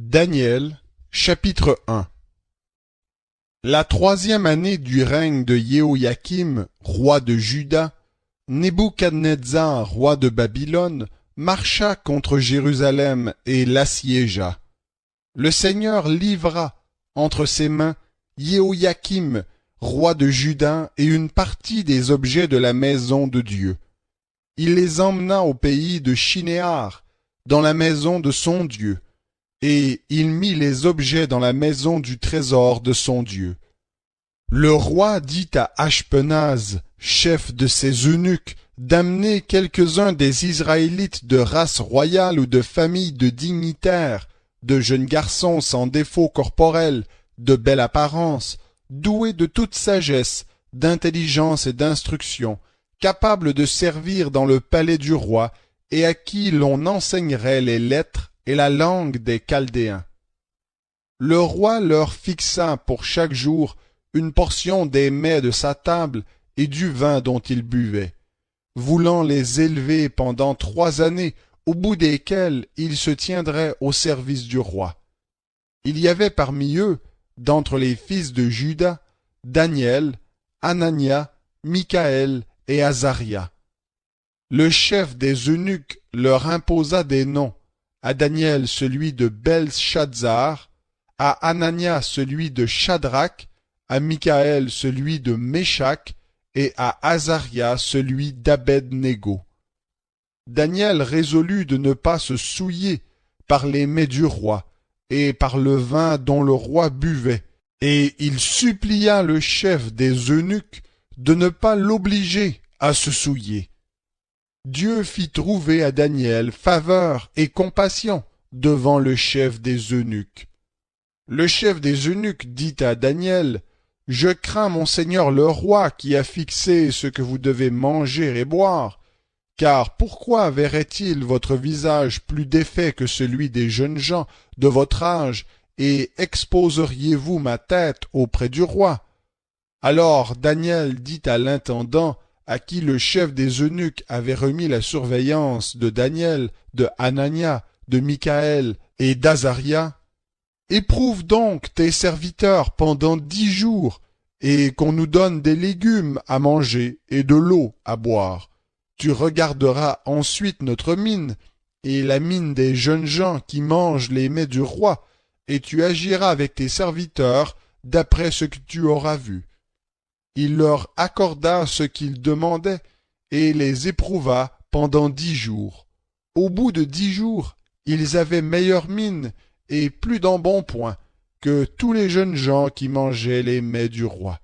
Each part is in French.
Daniel, chapitre 1. La troisième année du règne de Jéhoïakim, roi de Juda, Nebuchadnezzar, roi de Babylone, marcha contre Jérusalem et l'assiégea. Le Seigneur livra entre ses mains Jéhoïakim, roi de Juda, et une partie des objets de la maison de Dieu. Il les emmena au pays de Shinéar, dans la maison de son Dieu, et il mit les objets dans la maison du trésor de son Dieu. Le roi dit à Ashpenaz, chef de ses eunuques, d'amener quelques-uns des Israélites de race royale ou de famille de dignitaires, de jeunes garçons sans défaut corporel, de belle apparence, doués de toute sagesse, d'intelligence et d'instruction, capables de servir dans le palais du roi, et à qui l'on enseignerait les lettres et la langue des Chaldéens. Le roi leur fixa pour chaque jour une portion des mets de sa table et du vin dont ils buvaient, voulant les élever pendant 3 années, au bout desquelles ils se tiendraient au service du roi. Il y avait parmi eux, d'entre les fils de Juda, Daniel, Anania, Michaël et Azaria. Le chef des eunuques leur imposa des noms, à Daniel celui de Belshazzar, à Anania celui de Shadrach, à Michaël celui de Méshach, et à Azaria celui d'Abed-Négo. Daniel résolut de ne pas se souiller par les mets du roi, et par le vin dont le roi buvait, et il supplia le chef des eunuques de ne pas l'obliger à se souiller. Dieu fit trouver à Daniel faveur et compassion devant le chef des eunuques. Le chef des eunuques dit à Daniel, « Je crains mon seigneur le roi qui a fixé ce que vous devez manger et boire, car pourquoi verrait-il votre visage plus défait que celui des jeunes gens de votre âge, et exposeriez-vous ma tête auprès du roi ?» Alors Daniel dit à l'intendant, à qui le chef des eunuques avait remis la surveillance de Daniel, de Anania, de Michaël et d'Azaria, « Éprouve donc tes serviteurs pendant 10 jours, et qu'on nous donne des légumes à manger et de l'eau à boire. Tu regarderas ensuite notre mine, et la mine des jeunes gens qui mangent les mets du roi, et tu agiras avec tes serviteurs d'après ce que tu auras vu. » Il leur accorda ce qu'ils demandaient, et les éprouva pendant 10 jours. Au bout de 10 jours, ils avaient meilleure mine et plus d'embonpoint que tous les jeunes gens qui mangeaient les mets du roi.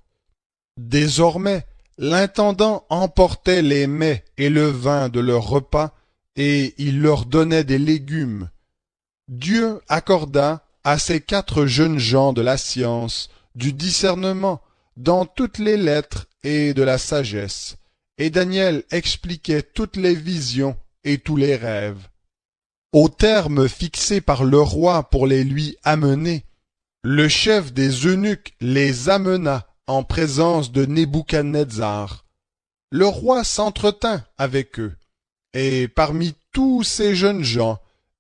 Désormais, l'intendant emportait les mets et le vin de leur repas, et il leur donnait des légumes. Dieu accorda à ces 4 jeunes gens de la science, du discernement, dans toutes les lettres et de la sagesse, et Daniel expliquait toutes les visions et tous les rêves. Au terme fixé par le roi pour les lui amener, le chef des eunuques les amena en présence de Nebuchadnezzar. Le roi s'entretint avec eux, et parmi tous ces jeunes gens,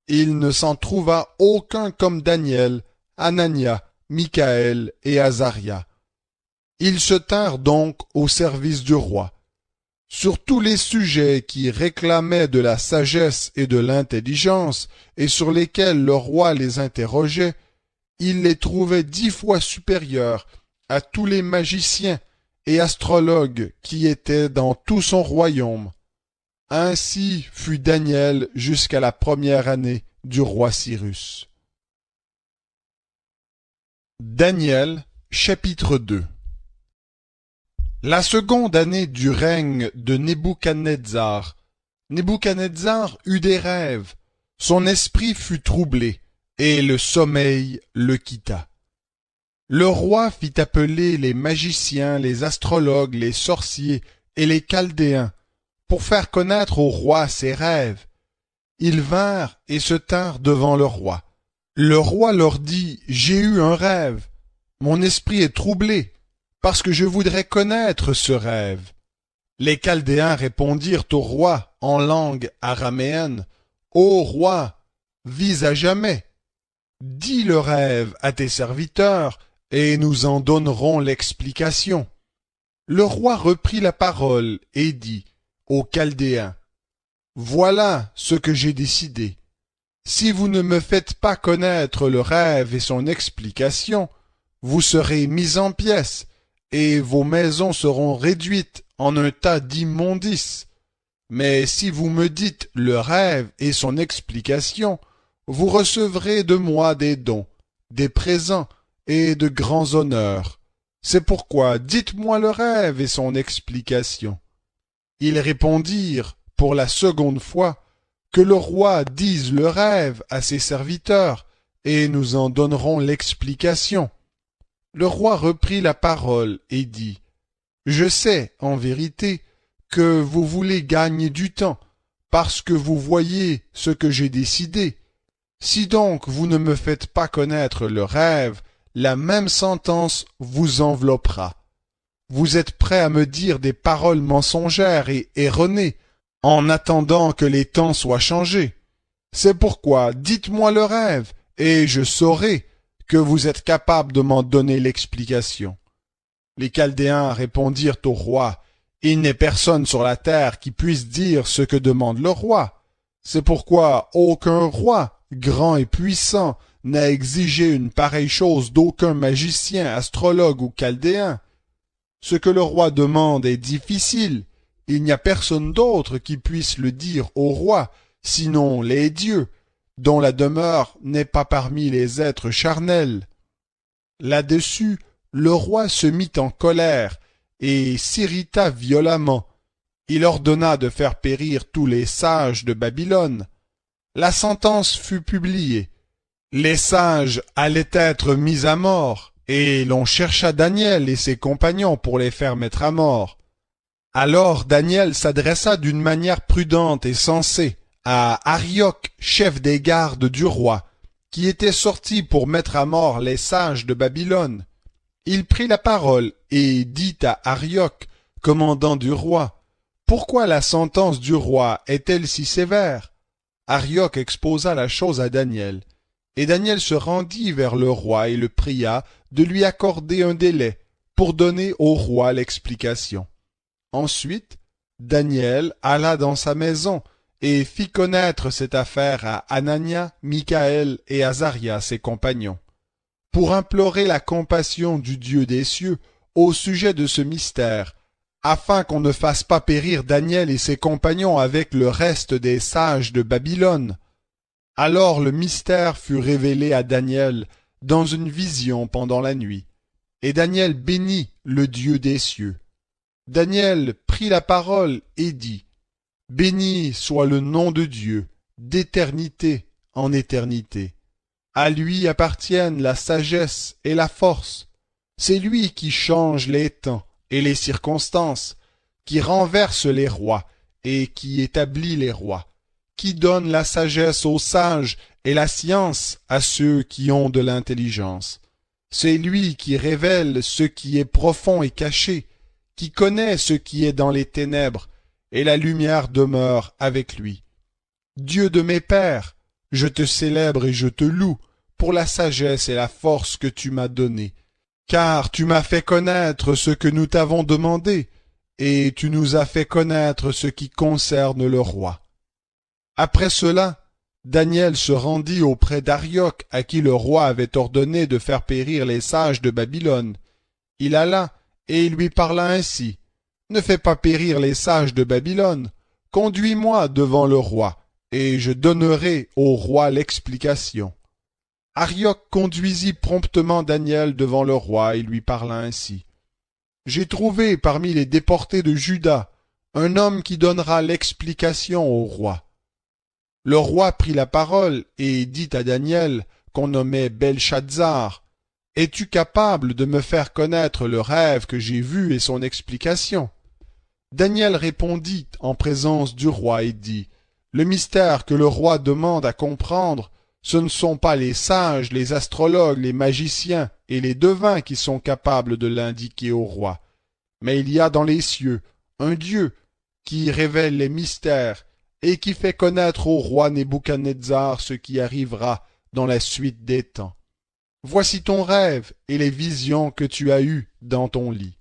il ne s'en trouva aucun comme Daniel, Anania, Michaël et Azaria. Ils se tinrent donc au service du roi. Sur tous les sujets qui réclamaient de la sagesse et de l'intelligence, et sur lesquels le roi les interrogeait, il les trouvait 10 fois supérieurs à tous les magiciens et astrologues qui étaient dans tout son royaume. Ainsi fut Daniel jusqu'à la première année du roi Cyrus. Daniel, chapitre 2. La seconde année du règne de Nebuchadnezzar, Nebuchadnezzar eut des rêves, son esprit fut troublé, et le sommeil le quitta. Le roi fit appeler les magiciens, les astrologues, les sorciers et les Chaldéens, pour faire connaître au roi ses rêves. Ils vinrent et se tinrent devant le roi. Le roi leur dit, « J'ai eu un rêve, mon esprit est troublé, parce que je voudrais connaître ce rêve. » Les Chaldéens répondirent au roi en langue araméenne, « Ô roi, vis à jamais. dis le rêve à tes serviteurs, et nous en donnerons l'explication. Le roi reprit la parole et dit aux Chaldéens, voilà ce que j'ai décidé. Si vous ne me faites pas connaître le rêve et son explication, vous serez mis en pièces, et vos maisons seront réduites en un tas d'immondices. Mais si vous me dites le rêve et son explication, vous recevrez de moi des dons, des présents et de grands honneurs. C'est pourquoi dites-moi le rêve et son explication. Ils répondirent pour la seconde fois que le roi dise le rêve à ses serviteurs, et nous en donnerons l'explication. Le roi reprit la parole et dit, je sais, en vérité, que vous voulez gagner du temps, parce que vous voyez ce que j'ai décidé. Si donc vous ne me faites pas connaître le rêve, la même sentence vous enveloppera. Vous êtes prêts à me dire des paroles mensongères et erronées, en attendant que les temps soient changés. C'est pourquoi dites-moi le rêve, et je saurai que vous êtes capable de m'en donner l'explication. Les Chaldéens répondirent au roi, il n'est personne sur la terre qui puisse dire ce que demande le roi. C'est pourquoi aucun roi, grand et puissant, n'a exigé une pareille chose d'aucun magicien, astrologue ou Chaldéen. Ce que le roi demande est difficile. Il n'y a personne d'autre qui puisse le dire au roi, sinon les dieux, dont la demeure n'est pas parmi les êtres charnels. Là-dessus, le roi se mit en colère et s'irrita violemment. Il ordonna de faire périr tous les sages de Babylone. La sentence fut publiée. Les sages allaient être mis à mort, et l'on chercha Daniel et ses compagnons pour les faire mettre à mort. Alors Daniel s'adressa d'une manière prudente et sensée à Arioc, chef des gardes du roi, qui était sorti pour mettre à mort les sages de Babylone. Il prit la parole et dit à Arioc, commandant du roi, « Pourquoi la sentence du roi est-elle si sévère ?» Arioc exposa la chose à Daniel, et Daniel se rendit vers le roi et le pria de lui accorder un délai pour donner au roi l'explication. Ensuite, Daniel alla dans sa maison et fit connaître cette affaire à Anania, Michaël et Azaria, ses compagnons, pour implorer la compassion du Dieu des cieux au sujet de ce mystère, afin qu'on ne fasse pas périr Daniel et ses compagnons avec le reste des sages de Babylone. Alors le mystère fut révélé à Daniel dans une vision pendant la nuit, et Daniel bénit le Dieu des cieux. Daniel prit la parole et dit, « Béni soit le nom de Dieu, d'éternité en éternité. À lui appartiennent la sagesse et la force. C'est lui qui change les temps et les circonstances, qui renverse les rois et qui établit les rois, qui donne la sagesse aux sages et la science à ceux qui ont de l'intelligence. C'est lui qui révèle ce qui est profond et caché, qui connaît ce qui est dans les ténèbres, et la lumière demeure avec lui. Dieu de mes pères, je te célèbre et je te loue pour la sagesse et la force que tu m'as donnée, car tu m'as fait connaître ce que nous t'avons demandé, et tu nous as fait connaître ce qui concerne le roi. » Après cela, Daniel se rendit auprès d'Arioc, à qui le roi avait ordonné de faire périr les sages de Babylone. Il alla et il lui parla ainsi, « Ne fais pas périr les sages de Babylone, conduis-moi devant le roi, et je donnerai au roi l'explication. » Arioc conduisit promptement Daniel devant le roi et lui parla ainsi, « J'ai trouvé parmi les déportés de Juda un homme qui donnera l'explication au roi. » Le roi prit la parole et dit à Daniel, qu'on nommait Belshazzar, « Es-tu capable de me faire connaître le rêve que j'ai vu et son explication ?» Daniel répondit en présence du roi et dit, « Le mystère que le roi demande à comprendre, ce ne sont pas les sages, les astrologues, les magiciens et les devins qui sont capables de l'indiquer au roi, mais il y a dans les cieux un Dieu qui révèle les mystères et qui fait connaître au roi Nebuchadnezzar ce qui arrivera dans la suite des temps. Voici ton rêve et les visions que tu as eues dans ton lit.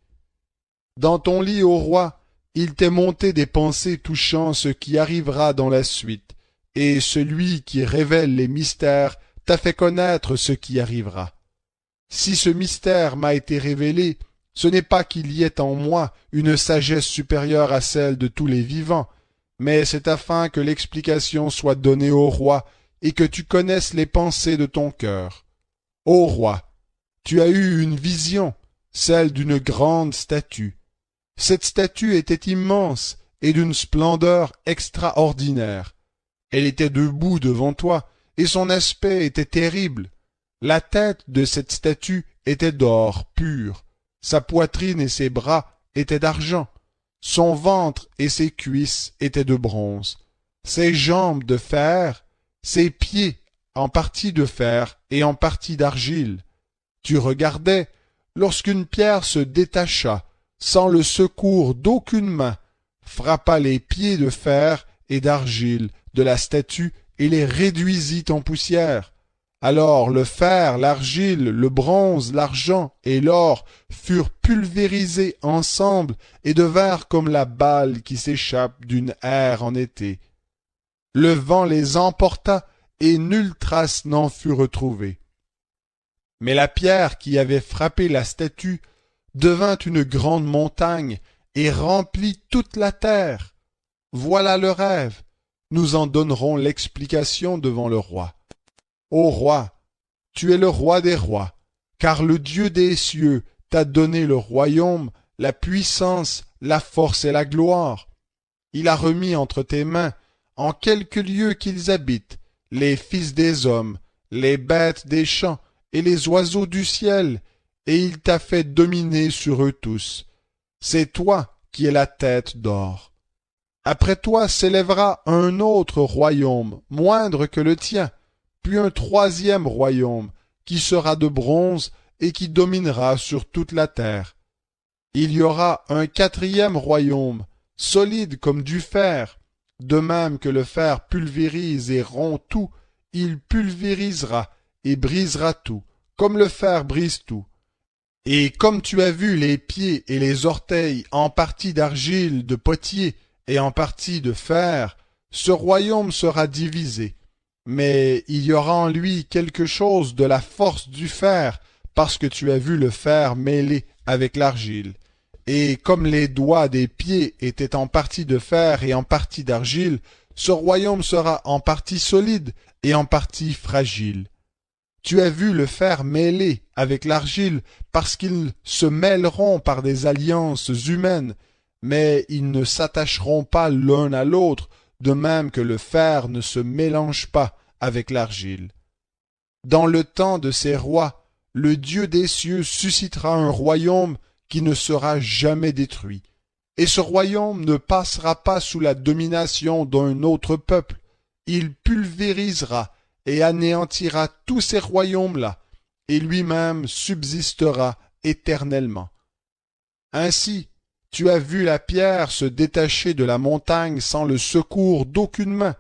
Dans ton lit, ô roi, il t'est monté des pensées touchant ce qui arrivera dans la suite, et celui qui révèle les mystères t'a fait connaître ce qui arrivera. Si ce mystère m'a été révélé, ce n'est pas qu'il y ait en moi une sagesse supérieure à celle de tous les vivants, mais c'est afin que l'explication soit donnée au roi et que tu connaisses les pensées de ton cœur. Ô roi, tu as eu une vision, celle d'une grande statue. Cette statue était immense et d'une splendeur extraordinaire. Elle était debout devant toi, et son aspect était terrible. La tête de cette statue était d'or pur, sa poitrine et ses bras étaient d'argent, son ventre et ses cuisses étaient de bronze, ses jambes de fer, ses pieds en partie de fer et en partie d'argile. Tu regardais, lorsqu'une pierre se détacha, sans le secours d'aucune main, frappa les pieds de fer et d'argile de la statue et les réduisit en poussière. Alors le fer, l'argile, le bronze, l'argent et l'or furent pulvérisés ensemble et devinrent comme la balle qui s'échappe d'une aire en été. Le vent les emporta et nulle trace n'en fut retrouvée. Mais la pierre qui avait frappé la statue devint une grande montagne et remplit toute la terre. Voilà le rêve. Nous en donnerons l'explication devant le roi. Ô roi, tu es le roi des rois, car le Dieu des cieux t'a donné le royaume, la puissance, la force et la gloire. Il a remis entre tes mains, en quelque lieu qu'ils habitent, les fils des hommes, les bêtes des champs et les oiseaux du ciel, et il t'a fait dominer sur eux tous. C'est toi qui es la tête d'or. Après toi s'élèvera un autre royaume, moindre que le tien, puis un troisième royaume, qui sera de bronze et qui dominera sur toute la terre. Il y aura un quatrième royaume, solide comme du fer. De même que le fer pulvérise et rompt tout, il pulvérisera et brisera tout, comme le fer brise tout. Et comme tu as vu les pieds et les orteils en partie d'argile de potier et en partie de fer, ce royaume sera divisé. Mais il y aura en lui quelque chose de la force du fer, parce que tu as vu le fer mêlé avec l'argile. Et comme les doigts des pieds étaient en partie de fer et en partie d'argile, ce royaume sera en partie solide et en partie fragile. Tu as vu le fer mêlé avec l'argile, parce qu'ils se mêleront par des alliances humaines, mais ils ne s'attacheront pas l'un à l'autre, de même que le fer ne se mélange pas avec l'argile. Dans le temps de ces rois, le Dieu des cieux suscitera un royaume qui ne sera jamais détruit, et ce royaume ne passera pas sous la domination d'un autre peuple. Il pulvérisera et anéantira tous ces royaumes-là, et lui-même subsistera éternellement. Ainsi, tu as vu la pierre se détacher de la montagne sans le secours d'aucune main,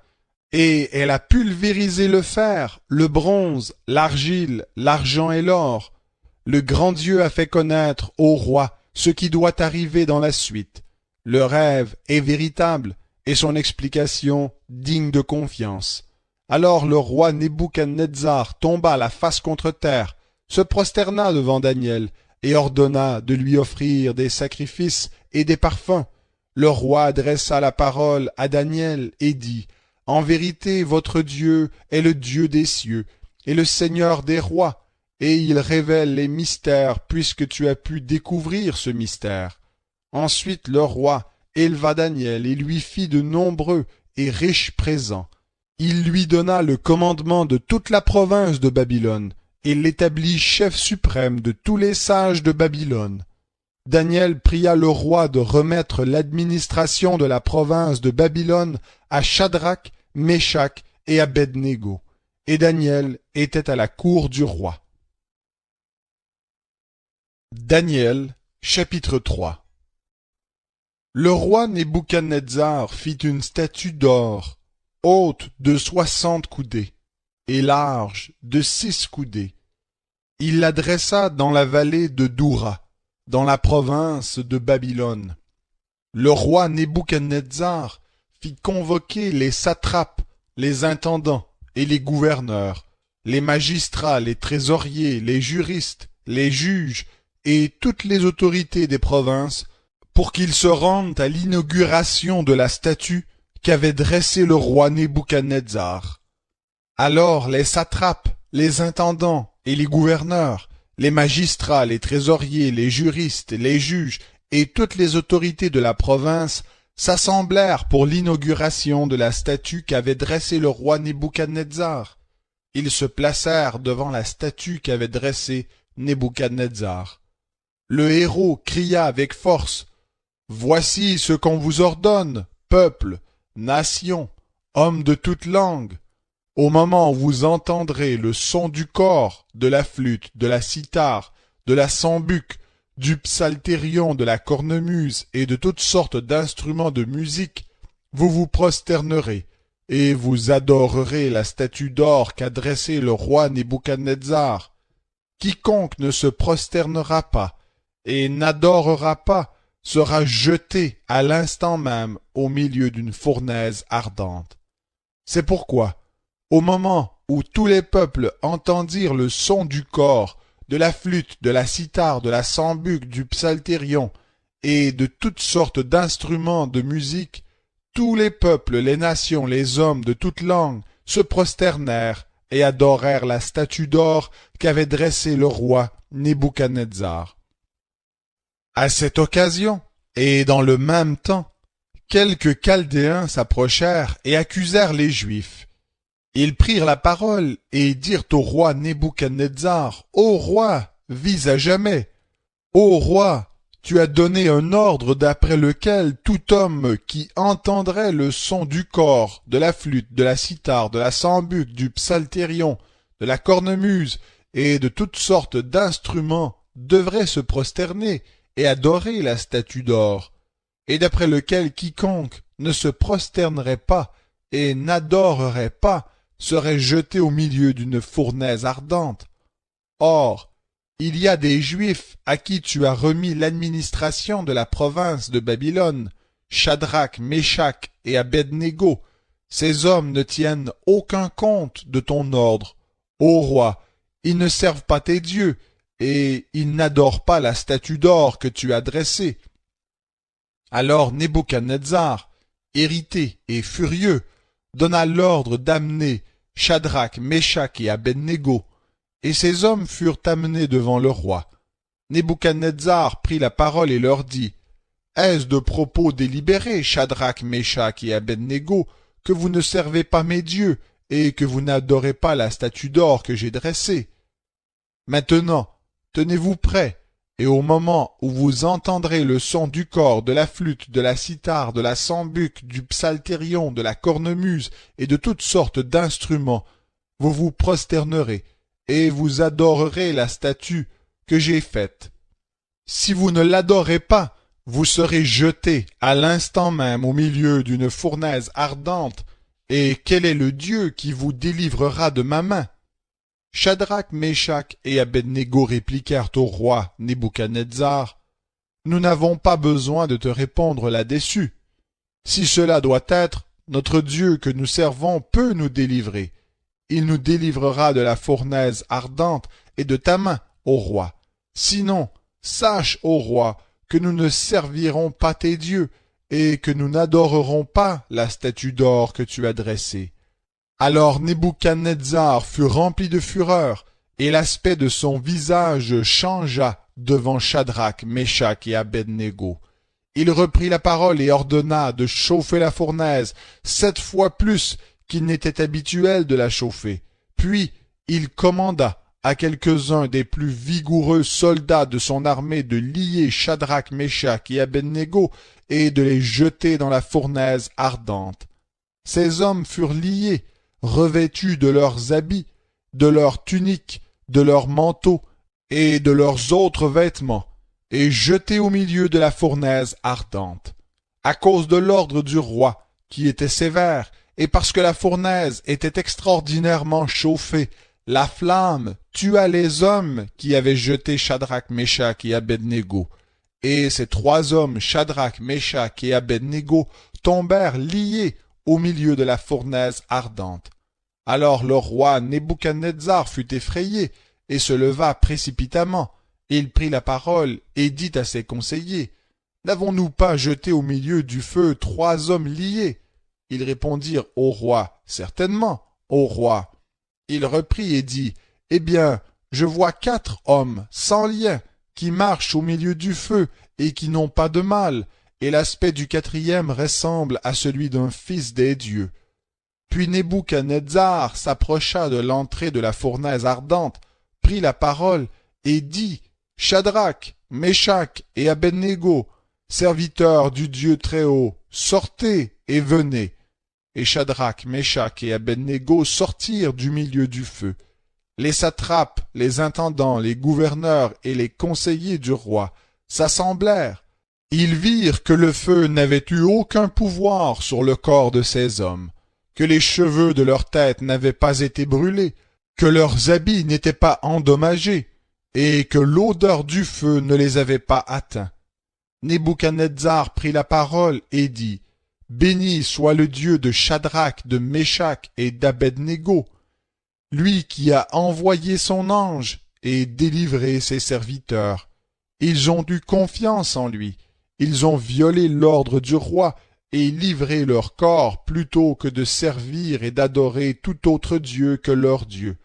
et elle a pulvérisé le fer, le bronze, l'argile, l'argent et l'or. Le grand Dieu a fait connaître au roi ce qui doit arriver dans la suite. Le rêve est véritable et son explication digne de confiance. Alors le roi Nebuchadnezzar tomba la face contre terre, se prosterna devant Daniel et ordonna de lui offrir des sacrifices et des parfums. Le roi adressa la parole à Daniel et dit: « En vérité, votre Dieu est le Dieu des cieux et le Seigneur des rois, et il révèle les mystères puisque tu as pu découvrir ce mystère. » Ensuite le roi éleva Daniel et lui fit de nombreux et riches présents. Il lui donna le commandement de toute la province de Babylone, et l'établit chef suprême de tous les sages de Babylone. Daniel pria le roi de remettre l'administration de la province de Babylone à Shadrach, Méshach et Abed-Négo, et Daniel était à la cour du roi. Daniel, chapitre 3. Le roi Nebuchadnezzar fit une statue d'or, haute de 60 coudées. et large de 6 coudées. Il la dressa dans la vallée de Doura, dans la province de Babylone. Le roi Nebuchadnezzar fit convoquer les satrapes, les intendants et les gouverneurs, les magistrats, les trésoriers, les juristes, les juges et toutes les autorités des provinces pour qu'ils se rendent à l'inauguration de la statue qu'avait dressée le roi Nebuchadnezzar. Alors les satrapes, les intendants et les gouverneurs, les magistrats, les trésoriers, les juristes, les juges et toutes les autorités de la province s'assemblèrent pour l'inauguration de la statue qu'avait dressée le roi Nebuchadnezzar. Ils se placèrent devant la statue qu'avait dressée Nebuchadnezzar. Le héros cria avec force: « Voici ce qu'on vous ordonne, peuple, nation, hommes de toute langue. Au moment où vous entendrez le son du cor, de la flûte, de la cithare, de la sambuc, du psalterion, de la cornemuse et de toutes sortes d'instruments de musique, vous vous prosternerez et vous adorerez la statue d'or qu'a dressée le roi Nebuchadnezzar. Quiconque ne se prosternera pas et n'adorera pas sera jeté à l'instant même au milieu d'une fournaise ardente. C'est pourquoi, au moment où tous les peuples entendirent le son du cor, de la flûte, de la cithare, de la sambuc, du psalterion et de toutes sortes d'instruments de musique, tous les peuples, les nations, les hommes de toute langue se prosternèrent et adorèrent la statue d'or qu'avait dressée le roi Nebuchadnezzar. À cette occasion, et dans le même temps, quelques Chaldéens s'approchèrent et accusèrent les Juifs. Ils prirent la parole et dirent au roi Nebuchadnezzar: « Ô roi, vis à jamais! Ô roi, tu as donné un ordre d'après lequel tout homme qui entendrait le son du cor, de la flûte, de la cithare, de la sambuc, du psalterion, de la cornemuse et de toutes sortes d'instruments devrait se prosterner et adorer la statue d'or, et d'après lequel quiconque ne se prosternerait pas et n'adorerait pas serait jeté au milieu d'une fournaise ardente. Or, il y a des Juifs à qui tu as remis l'administration de la province de Babylone, Shadrach, Méshach et Abed-Négo. Ces hommes ne tiennent aucun compte de ton ordre. Ô roi, ils ne servent pas tes dieux, et ils n'adorent pas la statue d'or que tu as dressée. » Alors Nebuchadnezzar, irrité et furieux, donna l'ordre d'amener Shadrach, Méshach et Abed-Négo, et ces hommes furent amenés devant le roi. Nebuchadnezzar prit la parole et leur dit: « Est-ce de propos délibérés, Shadrach, Méshach et Abed-Négo, que vous ne servez pas mes dieux et que vous n'adorez pas la statue d'or que j'ai dressée? Maintenant, tenez-vous prêts, et au moment où vous entendrez le son du cor, de la flûte, de la cithare, de la sambuc, du psalterion, de la cornemuse et de toutes sortes d'instruments, vous vous prosternerez et vous adorerez la statue que j'ai faite. Si vous ne l'adorez pas, vous serez jetés à l'instant même au milieu d'une fournaise ardente, et quel est le Dieu qui vous délivrera de ma main? » Shadrach, Méshach et Abed-Négo répliquèrent au roi Nebuchadnezzar: « Nous n'avons pas besoin de te répondre là-dessus. Si cela doit être, notre Dieu que nous servons peut nous délivrer. Il nous délivrera de la fournaise ardente et de ta main, ô roi. Sinon, sache, ô roi, que nous ne servirons pas tes dieux et que nous n'adorerons pas la statue d'or que tu as dressée. » Alors Nebuchadnezzar fut rempli de fureur, et l'aspect de son visage changea devant Shadrach, Méshach et Abed-Négo. Il reprit la parole et ordonna de chauffer la fournaise 7 fois plus qu'il n'était habituel de la chauffer. Puis il commanda à quelques-uns des plus vigoureux soldats de son armée de lier Shadrach, Méshach et Abed-Négo et de les jeter dans la fournaise ardente. Ces hommes furent liés, revêtus de leurs habits, de leurs tuniques, de leurs manteaux et de leurs autres vêtements, et jetés au milieu de la fournaise ardente. À cause de l'ordre du roi, qui était sévère, et parce que la fournaise était extraordinairement chauffée, la flamme tua les hommes qui avaient jeté Shadrach, Meshach et Abednego. Et ces trois hommes, Shadrach, Meshach et Abednego, tombèrent liés au milieu de la fournaise ardente. Alors le roi Nebuchadnezzar fut effrayé et se leva précipitamment. Il prit la parole et dit à ses conseillers, « N'avons-nous pas jeté au milieu du feu trois hommes liés ?» Ils répondirent au roi, « Certainement, au roi. » Il reprit et dit, « Eh bien, je vois quatre hommes sans lien qui marchent au milieu du feu et qui n'ont pas de mal, et l'aspect du quatrième ressemble à celui d'un fils des dieux. » Puis Nebuchadnezzar s'approcha de l'entrée de la fournaise ardente, prit la parole et dit, « Shadrach, Meshach et Abednego, serviteurs du Dieu Très-Haut, sortez et venez. » Et Shadrach, Meshach et Abednego sortirent du milieu du feu. Les satrapes, les intendants, les gouverneurs et les conseillers du roi s'assemblèrent. Ils virent que le feu n'avait eu aucun pouvoir sur le corps de ces hommes, que les cheveux de leur tête n'avaient pas été brûlés, que leurs habits n'étaient pas endommagés, et que l'odeur du feu ne les avait pas atteints. Nebuchadnezzar prit la parole et dit, « Béni soit le Dieu de Shadrach, de Meshach et d'Abednego, lui qui a envoyé son ange et délivré ses serviteurs. Ils ont eu confiance en lui, ils ont violé l'ordre du roi et livré leur corps plutôt que de servir et d'adorer tout autre Dieu que leur Dieu.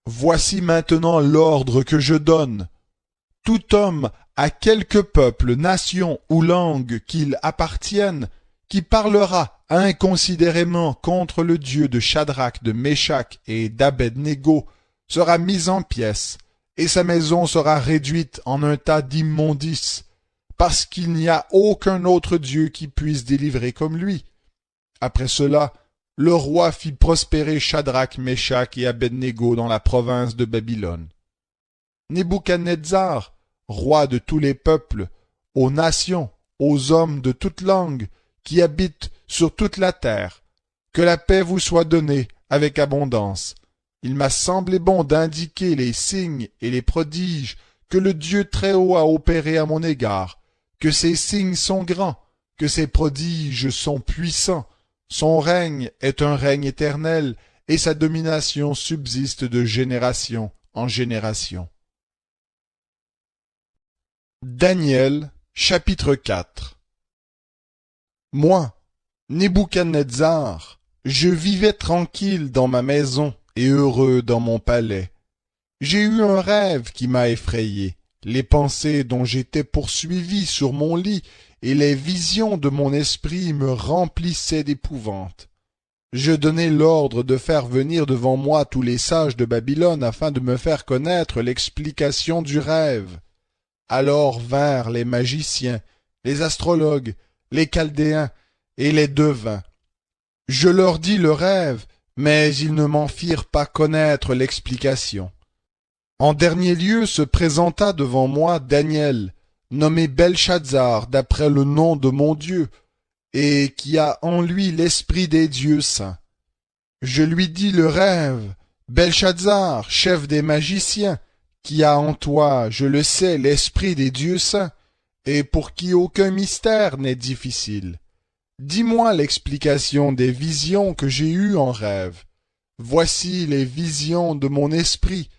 Voici maintenant l'ordre que je donne. Tout homme à quelque peuple, nation ou langue qu'il appartienne, qui parlera inconsidérément contre le Dieu de Shadrach, de Meshach et d'Abednego, sera mis en pièces, et sa maison sera réduite en un tas d'immondices, parce qu'il n'y a aucun autre Dieu qui puisse délivrer comme lui. » Après cela, le roi fit prospérer Shadrach, Meshach et Abednego dans la province de Babylone. Nebuchadnezzar, roi de tous les peuples, aux nations, aux hommes de toute langue, qui habitent sur toute la terre, que la paix vous soit donnée avec abondance. Il m'a semblé bon d'indiquer les signes et les prodiges que le Dieu Très-Haut a opérés à mon égard, que ces signes sont grands, que ces prodiges sont puissants. Son règne est un règne éternel, et sa domination subsiste de génération en génération. Daniel, chapitre 4. Moi, Nebuchadnezzar, je vivais tranquille dans ma maison et heureux dans mon palais. J'ai eu un rêve qui m'a effrayé, les pensées dont j'étais poursuivi sur mon lit et les visions de mon esprit me remplissaient d'épouvante. Je donnai l'ordre de faire venir devant moi tous les sages de Babylone afin de me faire connaître l'explication du rêve. Alors vinrent les magiciens, les astrologues, les chaldéens et les devins. Je leur dis le rêve, mais ils ne m'en firent pas connaître l'explication. En dernier lieu se présenta devant moi Daniel, nommé Belshazzar d'après le nom de mon Dieu, et qui a en lui l'esprit des dieux saints. Je lui dis le rêve, Belshazzar, chef des magiciens, qui a en toi, je le sais, l'esprit des dieux saints, et pour qui aucun mystère n'est difficile. Dis-moi l'explication des visions que j'ai eues en rêve. Voici les visions de mon esprit.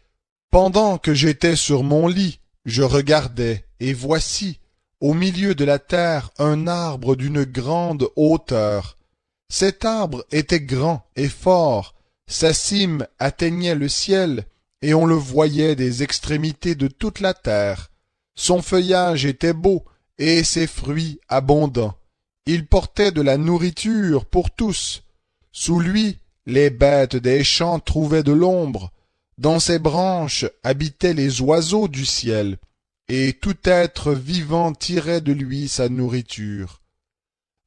Pendant que j'étais sur mon lit, je regardais, et voici, au milieu de la terre, un arbre d'une grande hauteur. Cet arbre était grand et fort, sa cime atteignait le ciel, et on le voyait des extrémités de toute la terre. Son feuillage était beau, et ses fruits abondants. Il portait de la nourriture pour tous. Sous lui, les bêtes des champs trouvaient de l'ombre. Dans ses branches habitaient les oiseaux du ciel, et tout être vivant tirait de lui sa nourriture.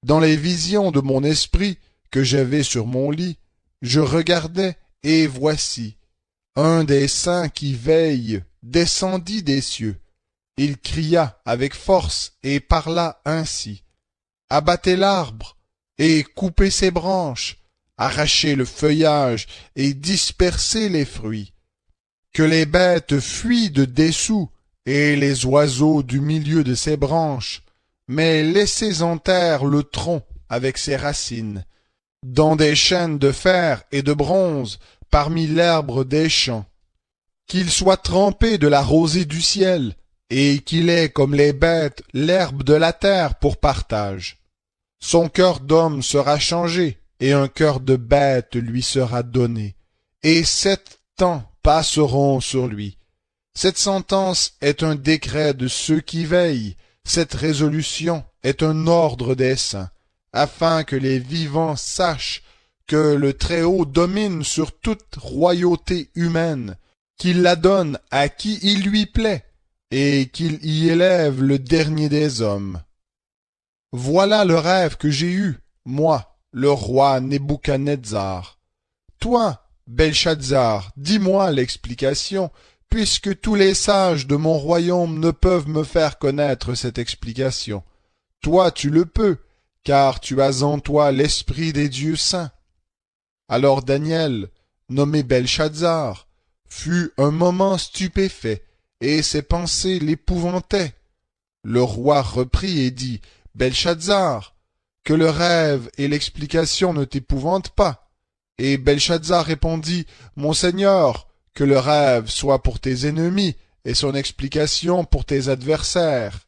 Dans les visions de mon esprit que j'avais sur mon lit, je regardais, et voici, un des saints qui veille descendit des cieux. Il cria avec force et parla ainsi. Abattez l'arbre et coupez ses branches, arracher le feuillage et disperser les fruits. Que les bêtes fuient de dessous et les oiseaux du milieu de ses branches, mais laissez en terre le tronc avec ses racines, dans des chaînes de fer et de bronze, parmi l'herbe des champs. Qu'il soit trempé de la rosée du ciel, et qu'il ait comme les bêtes l'herbe de la terre pour partage. Son cœur d'homme sera changé, et un cœur de bête lui sera donné, et 7 ans passeront sur lui. Cette sentence est un décret de ceux qui veillent, cette résolution est un ordre des saints, afin que les vivants sachent que le Très-Haut domine sur toute royauté humaine, qu'il la donne à qui il lui plaît, et qu'il y élève le dernier des hommes. Voilà le rêve que j'ai eu, moi, le roi Nebuchadnezzar. Toi, Belshazzar, dis-moi l'explication, puisque tous les sages de mon royaume ne peuvent me faire connaître cette explication. Toi tu le peux, car tu as en toi l'esprit des dieux saints. Alors Daniel, nommé Belshazzar, fut un moment stupéfait, et ses pensées l'épouvantaient. Le roi reprit et dit, Belshazzar, que le rêve et l'explication ne t'épouvantent pas. Et Belshazzar répondit, Mon Seigneur, que le rêve soit pour tes ennemis, et son explication pour tes adversaires.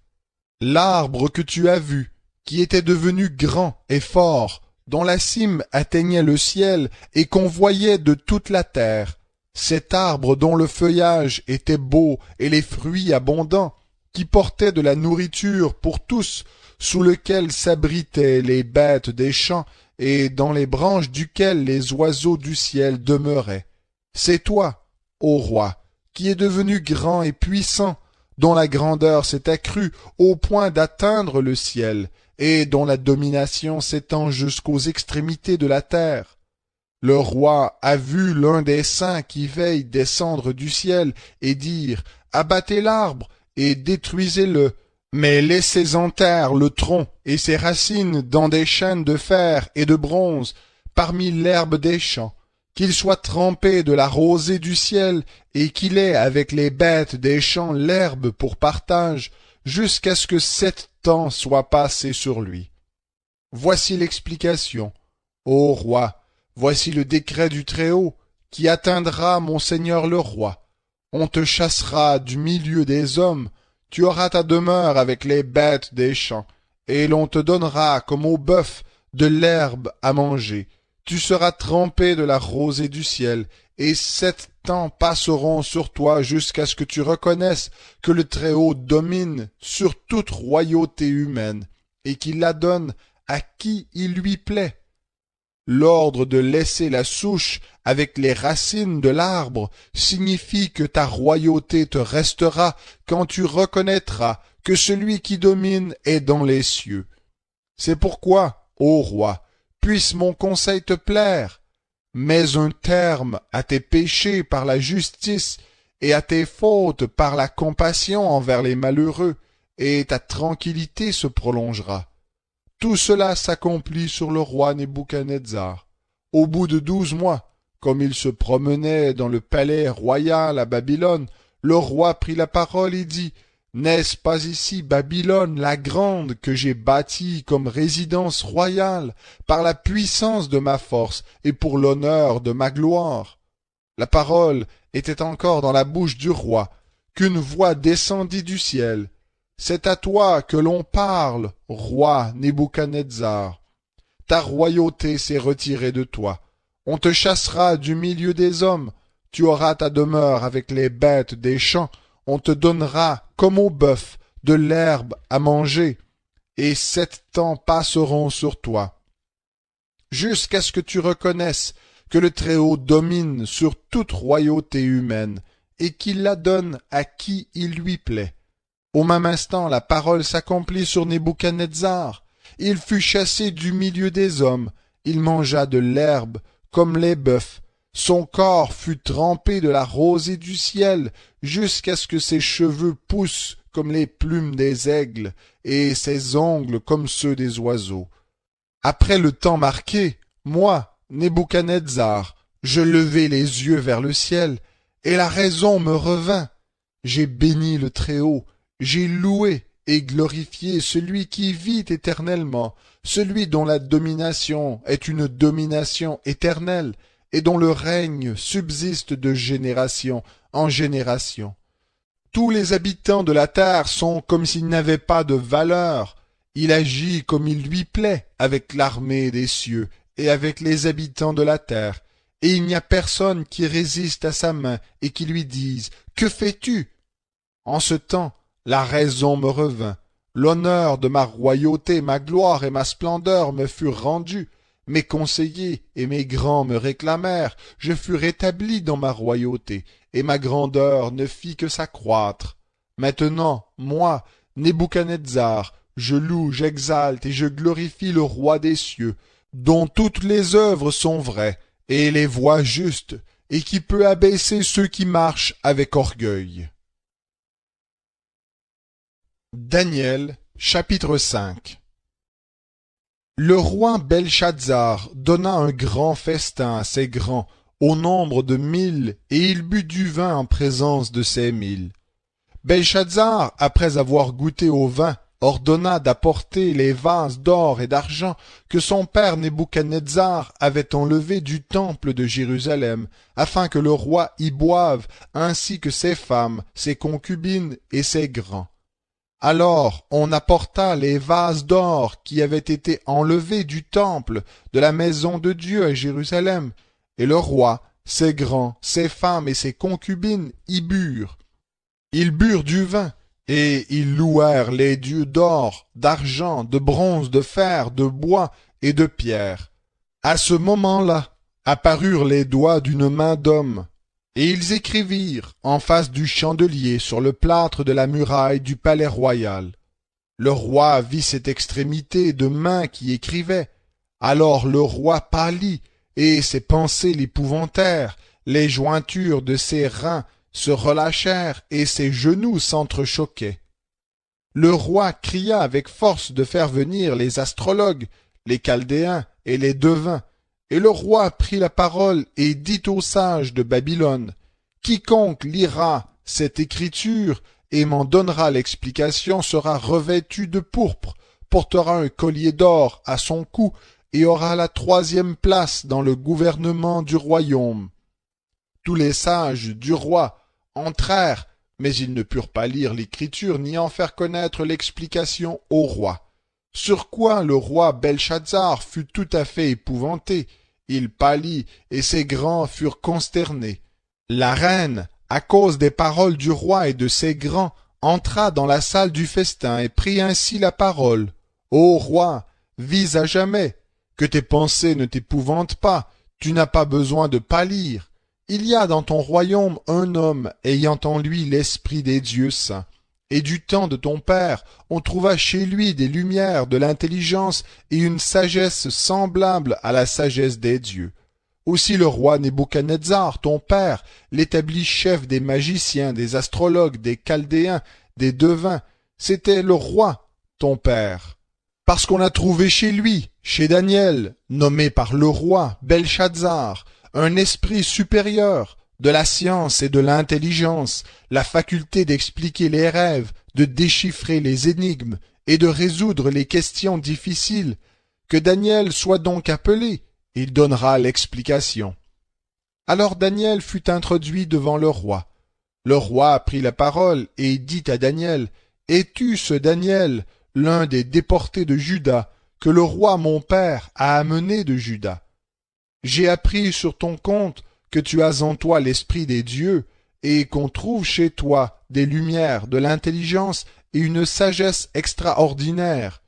L'arbre que tu as vu, qui était devenu grand et fort, dont la cime atteignait le ciel et qu'on voyait de toute la terre, cet arbre dont le feuillage était beau et les fruits abondants, qui portait de la nourriture pour tous, sous lequel s'abritaient les bêtes des champs et dans les branches duquel les oiseaux du ciel demeuraient. C'est toi, ô roi, qui es devenu grand et puissant, dont la grandeur s'est accrue au point d'atteindre le ciel, et dont la domination s'étend jusqu'aux extrémités de la terre. Le roi a vu l'un des saints qui veillent descendre du ciel et dire « Abattez l'arbre et détruisez-le, mais laissez en terre le tronc et ses racines dans des chaînes de fer et de bronze, parmi l'herbe des champs, qu'il soit trempé de la rosée du ciel et qu'il ait avec les bêtes des champs l'herbe pour partage, jusqu'à ce que 7 ans soient passés sur lui. Voici l'explication. Ô roi, voici le décret du Très-Haut, qui atteindra mon seigneur le roi. On te chassera du milieu des hommes, tu auras ta demeure avec les bêtes des champs, et l'on te donnera comme au bœuf de l'herbe à manger. Tu seras trempé de la rosée du ciel, et 7 ans passeront sur toi jusqu'à ce que tu reconnaisses que le Très-Haut domine sur toute royauté humaine, et qu'il la donne à qui il lui plaît. L'ordre de laisser la souche avec les racines de l'arbre signifie que ta royauté te restera quand tu reconnaîtras que celui qui domine est dans les cieux. C'est pourquoi, ô roi, puisse mon conseil te plaire. Mets un terme à tes péchés par la justice et à tes fautes par la compassion envers les malheureux, et ta tranquillité se prolongera. Tout cela s'accomplit sur le roi Nebuchadnezzar. Au bout de 12 mois, comme il se promenait dans le palais royal à Babylone, le roi prit la parole et dit « N'est-ce pas ici Babylone la grande que j'ai bâtie comme résidence royale par la puissance de ma force et pour l'honneur de ma gloire ?» La parole était encore dans la bouche du roi, qu'une voix descendit du ciel. C'est à toi que l'on parle, roi Nebuchadnezzar. Ta royauté s'est retirée de toi. On te chassera du milieu des hommes. Tu auras ta demeure avec les bêtes des champs. On te donnera, comme au bœuf, de l'herbe à manger. Et 7 ans passeront sur toi, jusqu'à ce que tu reconnaisses que le Très-Haut domine sur toute royauté humaine, et qu'il la donne à qui il lui plaît. Au même instant, la parole s'accomplit sur Nebuchadnezzar. Il fut chassé du milieu des hommes. Il mangea de l'herbe comme les bœufs. Son corps fut trempé de la rosée du ciel jusqu'à ce que ses cheveux poussent comme les plumes des aigles et ses ongles comme ceux des oiseaux. Après le temps marqué, moi, Nebuchadnezzar, je levai les yeux vers le ciel, et la raison me revint. J'ai béni le Très-Haut, j'ai loué et glorifié celui qui vit éternellement, celui dont la domination est une domination éternelle, et dont le règne subsiste de génération en génération. Tous les habitants de la terre sont comme s'ils n'avaient pas de valeur. Il agit comme il lui plaît avec l'armée des cieux et avec les habitants de la terre, et il n'y a personne qui résiste à sa main et qui lui dise « Que fais-tu » En ce temps, la raison me revint. L'honneur de ma royauté, ma gloire et ma splendeur me furent rendus. Mes conseillers et mes grands me réclamèrent. Je fus rétabli dans ma royauté, et ma grandeur ne fit que s'accroître. Maintenant, moi, Nebuchadnezzar, je loue, j'exalte et je glorifie le roi des cieux, dont toutes les œuvres sont vraies, et les voies justes, et qui peut abaisser ceux qui marchent avec orgueil. Daniel, chapitre 5. Le roi Belshazzar donna un grand festin à ses grands, au nombre de 1000, et il but du vin en présence de ces 1000. Belshazzar, après avoir goûté au vin, ordonna d'apporter les vases d'or et d'argent que son père Nebuchadnezzar avait enlevés du temple de Jérusalem, afin que le roi y boive, ainsi que ses femmes, ses concubines et ses grands. Alors on apporta les vases d'or qui avaient été enlevés du temple de la maison de Dieu à Jérusalem, et le roi, ses grands, ses femmes et ses concubines y burent. Ils burent du vin, et ils louèrent les dieux d'or, d'argent, de bronze, de fer, de bois et de pierre. À ce moment-là, apparurent les doigts d'une main d'homme, et ils écrivirent en face du chandelier sur le plâtre de la muraille du palais royal. Le roi vit cette extrémité de main qui écrivait. Alors le roi pâlit, et ses pensées l'épouvantèrent, les jointures de ses reins se relâchèrent, et ses genoux s'entrechoquaient. Le roi cria avec force de faire venir les astrologues, les chaldéens et les devins, et le roi prit la parole et dit aux sages de Babylone, « Quiconque lira cette écriture et m'en donnera l'explication sera revêtu de pourpre, portera un collier d'or à son cou et aura la 3e place dans le gouvernement du royaume. » Tous les sages du roi entrèrent, mais ils ne purent pas lire l'écriture ni en faire connaître l'explication au roi. Sur quoi le roi Belshazzar fut tout à fait épouvanté. Il pâlit, et ses grands furent consternés. La reine, à cause des paroles du roi et de ses grands, entra dans la salle du festin et prit ainsi la parole. « Ô roi, vis à jamais, que tes pensées ne t'épouvantent pas, tu n'as pas besoin de pâlir. Il y a dans ton royaume un homme ayant en lui l'esprit des dieux saints. Et du temps de ton père, on trouva chez lui des lumières, de l'intelligence et une sagesse semblable à la sagesse des dieux. Aussi le roi Nebuchadnezzar, ton père, l'établit chef des magiciens, des astrologues, des chaldéens, des devins. C'était le roi, ton père. Parce qu'on a trouvé chez lui, chez Daniel, nommé par le roi Belshazzar, un esprit supérieur, de la science et de l'intelligence, la faculté d'expliquer les rêves, de déchiffrer les énigmes et de résoudre les questions difficiles. Que Daniel soit donc appelé, il donnera l'explication. Alors Daniel fut introduit devant le roi. Le roi prit la parole et dit à Daniel, « Es-tu ce Daniel, l'un des déportés de Juda, que le roi mon père a amené de Juda? J'ai appris sur ton compte que tu as en toi l'esprit des dieux, et qu'on trouve chez toi des lumières, de l'intelligence et une sagesse extraordinaire.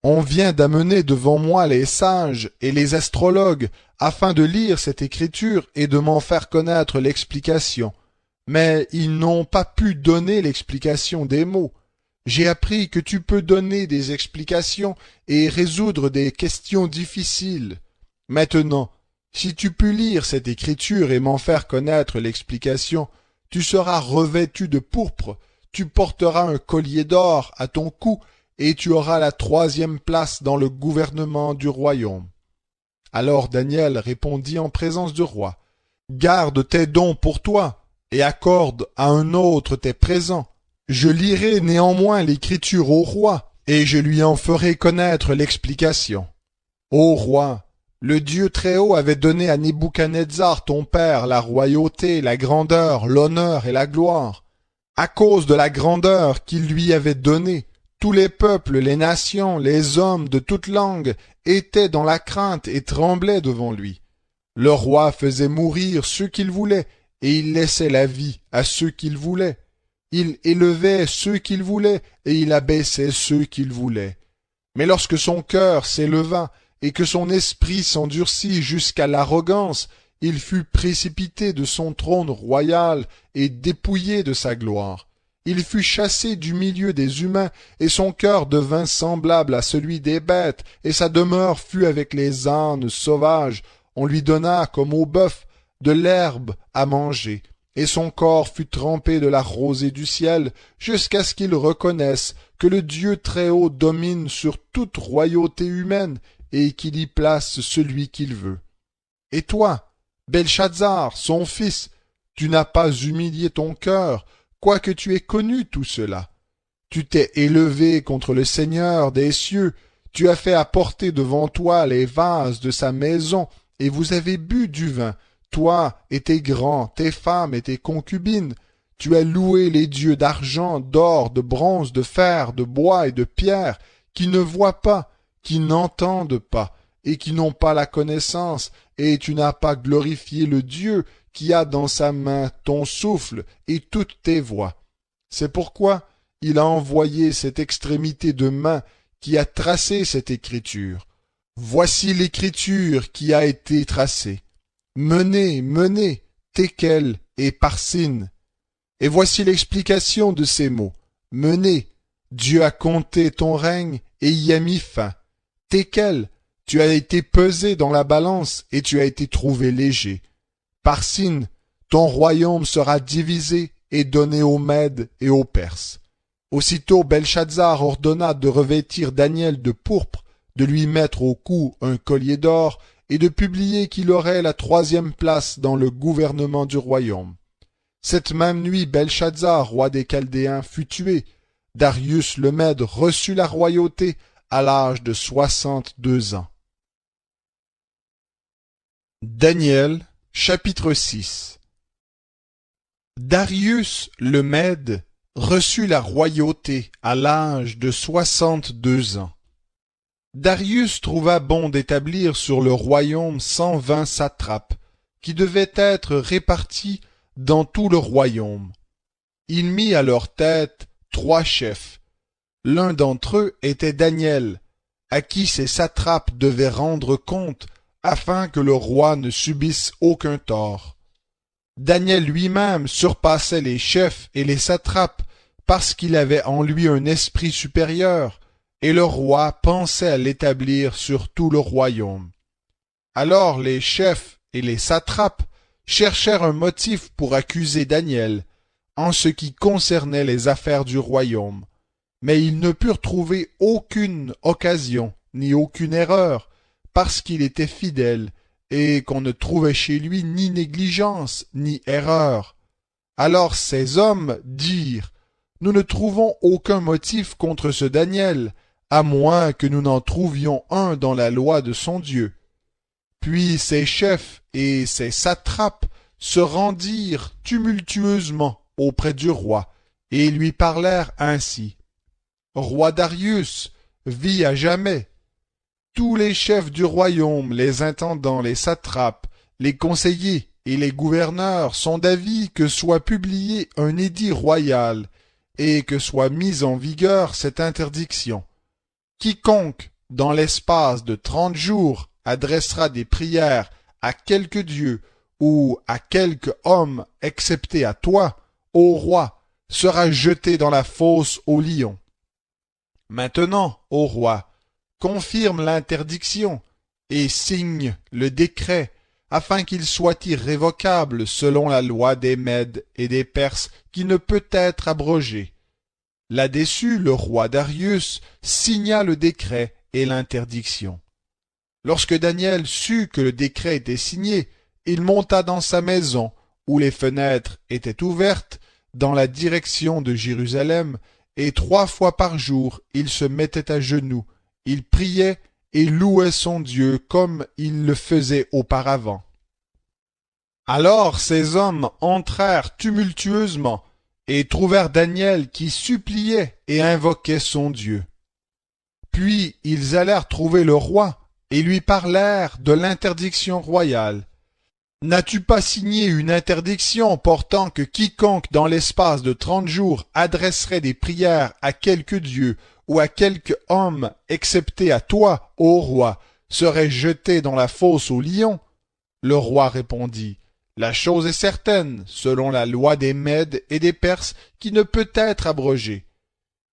On vient d'amener devant moi les sages et les astrologues, afin de lire cette écriture et de m'en faire connaître l'explication. Mais ils n'ont pas pu donner l'explication des mots. J'ai appris que tu peux donner des explications et résoudre des questions difficiles. Maintenant, si tu peux lire cette écriture et m'en faire connaître l'explication, tu seras revêtu de pourpre, tu porteras un collier d'or à ton cou, et tu auras la 3e place dans le gouvernement du royaume. » Alors Daniel répondit en présence du roi, « Garde tes dons pour toi, et accorde à un autre tes présents. Je lirai néanmoins l'écriture au roi, et je lui en ferai connaître l'explication. Ô roi, le Dieu Très-Haut avait donné à Nebuchadnezzar ton père la royauté, la grandeur, l'honneur et la gloire. À cause de la grandeur qu'il lui avait donnée, tous les peuples, les nations, les hommes de toute langue étaient dans la crainte et tremblaient devant lui. Le roi faisait mourir ceux qu'il voulait, et il laissait la vie à ceux qu'il voulait. Il élevait ceux qu'il voulait, et il abaissait ceux qu'il voulait. Mais lorsque son cœur s'éleva, et que son esprit s'endurcit jusqu'à l'arrogance, il fut précipité de son trône royal et dépouillé de sa gloire. Il fut chassé du milieu des humains, et son cœur devint semblable à celui des bêtes, et sa demeure fut avec les ânes sauvages. On lui donna, comme au bœuf, de l'herbe à manger, et son corps fut trempé de la rosée du ciel, jusqu'à ce qu'il reconnaisse que le Dieu Très-Haut domine sur toute royauté humaine, et qu'il y place celui qu'il veut. Et toi, Belshazzar, son fils, tu n'as pas humilié ton cœur, quoique tu aies connu tout cela. Tu t'es élevé contre le Seigneur des cieux, tu as fait apporter devant toi les vases de sa maison, et vous avez bu du vin, toi et tes grands, tes femmes et tes concubines. Tu as loué les dieux d'argent, d'or, de bronze, de fer, de bois et de pierre, qui ne voient pas, qui n'entendent pas, et qui n'ont pas la connaissance, et tu n'as pas glorifié le Dieu qui a dans sa main ton souffle et toutes tes voies. C'est pourquoi il a envoyé cette extrémité de main qui a tracé cette écriture. Voici l'écriture qui a été tracée. Menez, menez, Tekel et Parsin. Et voici l'explication de ces mots. Menez, Dieu a compté ton règne et y a mis fin. Tekel, tu as été pesé dans la balance et tu as été trouvé léger. Parsin, ton royaume sera divisé et donné aux Mèdes et aux Perses. Aussitôt Belshazzar ordonna de revêtir Daniel de pourpre, de lui mettre au cou un collier d'or et de publier qu'il aurait la 3e place dans le gouvernement du royaume. Cette même nuit, Belshazzar, roi des Chaldéens, fut tué. Darius le Mède reçut la royauté à l'âge de 62 ans. Daniel, chapitre 6. Darius le Mède reçut la royauté à l'âge de 62 ans. Darius trouva bon d'établir sur le royaume 120 satrapes, qui devaient être répartis dans tout le royaume. Il mit à leur tête 3 chefs. L'un d'entre eux était Daniel, à qui ces satrapes devaient rendre compte afin que le roi ne subisse aucun tort. Daniel lui-même surpassait les chefs et les satrapes parce qu'il avait en lui un esprit supérieur, et le roi pensait à l'établir sur tout le royaume. Alors les chefs et les satrapes cherchèrent un motif pour accuser Daniel en ce qui concernait les affaires du royaume, mais ils ne purent trouver aucune occasion ni aucune erreur, parce qu'il était fidèle et qu'on ne trouvait chez lui ni négligence ni erreur. Alors ces hommes dirent, « Nous ne trouvons aucun motif contre ce Daniel, à moins que nous n'en trouvions un dans la loi de son Dieu. » Puis ses chefs et ses satrapes se rendirent tumultueusement auprès du roi, et lui parlèrent ainsi. « Roi Darius, vis à jamais. Tous les chefs du royaume, les intendants, les satrapes, les conseillers et les gouverneurs sont d'avis que soit publié un édit royal, et que soit mise en vigueur cette interdiction. Quiconque, dans l'espace de 30 jours, adressera des prières à quelque dieu ou à quelque homme, excepté à toi, ô roi, sera jeté dans la fosse aux lions. Maintenant, ô roi, confirme l'interdiction et signe le décret, afin qu'il soit irrévocable selon la loi des Mèdes et des Perses qui ne peut être abrogée. » Là-dessus, le roi Darius signa le décret et l'interdiction. Lorsque Daniel sut que le décret était signé, il monta dans sa maison, où les fenêtres étaient ouvertes, dans la direction de Jérusalem, et 3 fois par jour il se mettait à genoux, il priait et louait son Dieu comme il le faisait auparavant. Alors ces hommes entrèrent tumultueusement, et trouvèrent Daniel qui suppliait et invoquait son Dieu. Puis ils allèrent trouver le roi, et lui parlèrent de l'interdiction royale. N'as-tu pas signé une interdiction portant que quiconque dans l'espace de 30 jours adresserait des prières à quelque dieu ou à quelque homme, excepté à toi, ô roi, serait jeté dans la fosse aux lions? Le roi répondit, la chose est certaine, selon la loi des Mèdes et des Perses, qui ne peut être abrogée.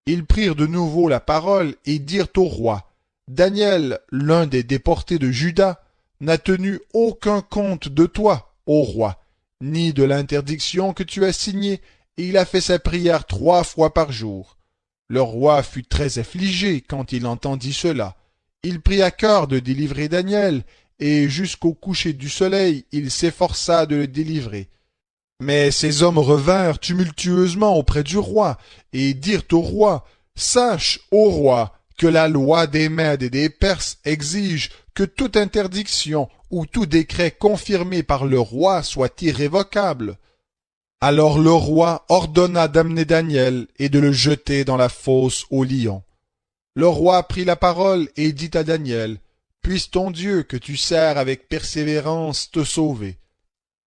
Ils prirent de nouveau la parole et dirent au roi, Daniel, l'un des déportés de Juda, n'a tenu aucun compte de toi, ô roi, ni de l'interdiction que tu as signée, et il a fait sa prière 3 fois par jour. Le roi fut très affligé quand il entendit cela. Il prit à cœur de délivrer Daniel, et jusqu'au coucher du soleil, il s'efforça de le délivrer. Mais ces hommes revinrent tumultueusement auprès du roi, et dirent au roi, sache, ô roi, que la loi des Mèdes et des Perses exige que toute interdiction ou tout décret confirmé par le roi soit irrévocable. Alors le roi ordonna d'amener Daniel et de le jeter dans la fosse aux lions. Le roi prit la parole et dit à Daniel, puisse ton Dieu que tu sers avec persévérance te sauver.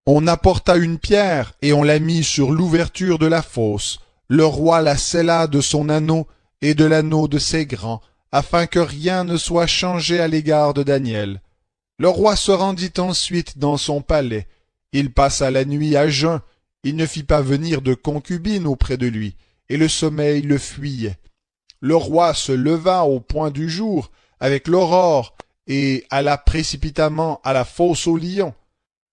On apporta une pierre et on la mit sur l'ouverture de la fosse. Le roi la scella de son anneau et de l'anneau de ses grands, afin que rien ne soit changé à l'égard de Daniel. Le roi se rendit ensuite dans son palais. Il passa la nuit à jeun, il ne fit pas venir de concubine auprès de lui, et le sommeil le fuyait. Le roi se leva au point du jour, avec l'aurore, et alla précipitamment à la fosse aux lions.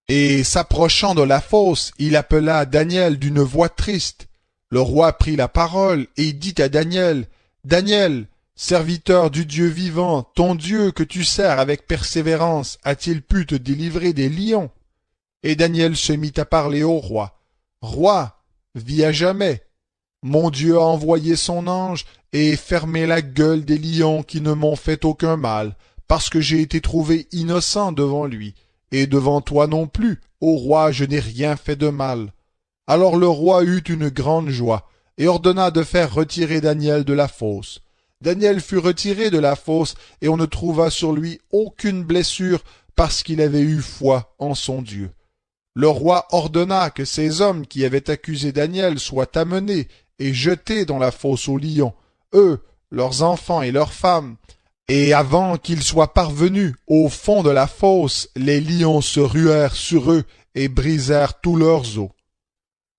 Et s'approchant de la fosse, il appela Daniel d'une voix triste. Le roi prit la parole et dit à Daniel, « Daniel, serviteur du Dieu vivant, ton Dieu que tu sers avec persévérance, a-t-il pu te délivrer des lions ?» Et Daniel se mit à parler au roi. « Roi, vis à jamais. Mon Dieu a envoyé son ange et fermé la gueule des lions qui ne m'ont fait aucun mal, parce que j'ai été trouvé innocent devant lui, et devant toi non plus, ô roi, je n'ai rien fait de mal. » Alors le roi eut une grande joie, et ordonna de faire retirer Daniel de la fosse. Daniel fut retiré de la fosse, et on ne trouva sur lui aucune blessure, parce qu'il avait eu foi en son Dieu. Le roi ordonna que ces hommes qui avaient accusé Daniel soient amenés et jetés dans la fosse aux lions, eux, leurs enfants et leurs femmes. Et avant qu'ils soient parvenus au fond de la fosse, les lions se ruèrent sur eux et brisèrent tous leurs os.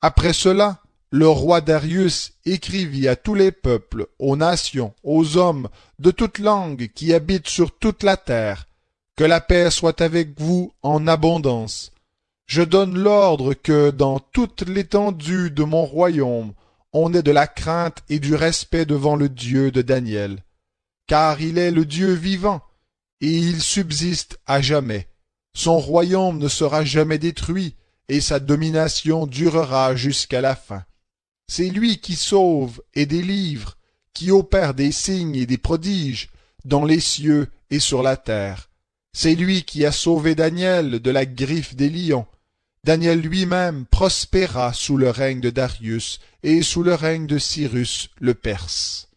Après cela, le roi Darius écrivit à tous les peuples, aux nations, aux hommes de toute langue qui habitent sur toute la terre, que la paix soit avec vous en abondance. Je donne l'ordre que dans toute l'étendue de mon royaume, on ait de la crainte et du respect devant le Dieu de Daniel, car il est le Dieu vivant, et il subsiste à jamais. Son royaume ne sera jamais détruit, et sa domination durera jusqu'à la fin. C'est lui qui sauve et délivre, qui opère des signes et des prodiges dans les cieux et sur la terre. C'est lui qui a sauvé Daniel de la griffe des lions. Daniel lui-même prospéra sous le règne de Darius et sous le règne de Cyrus le Perse.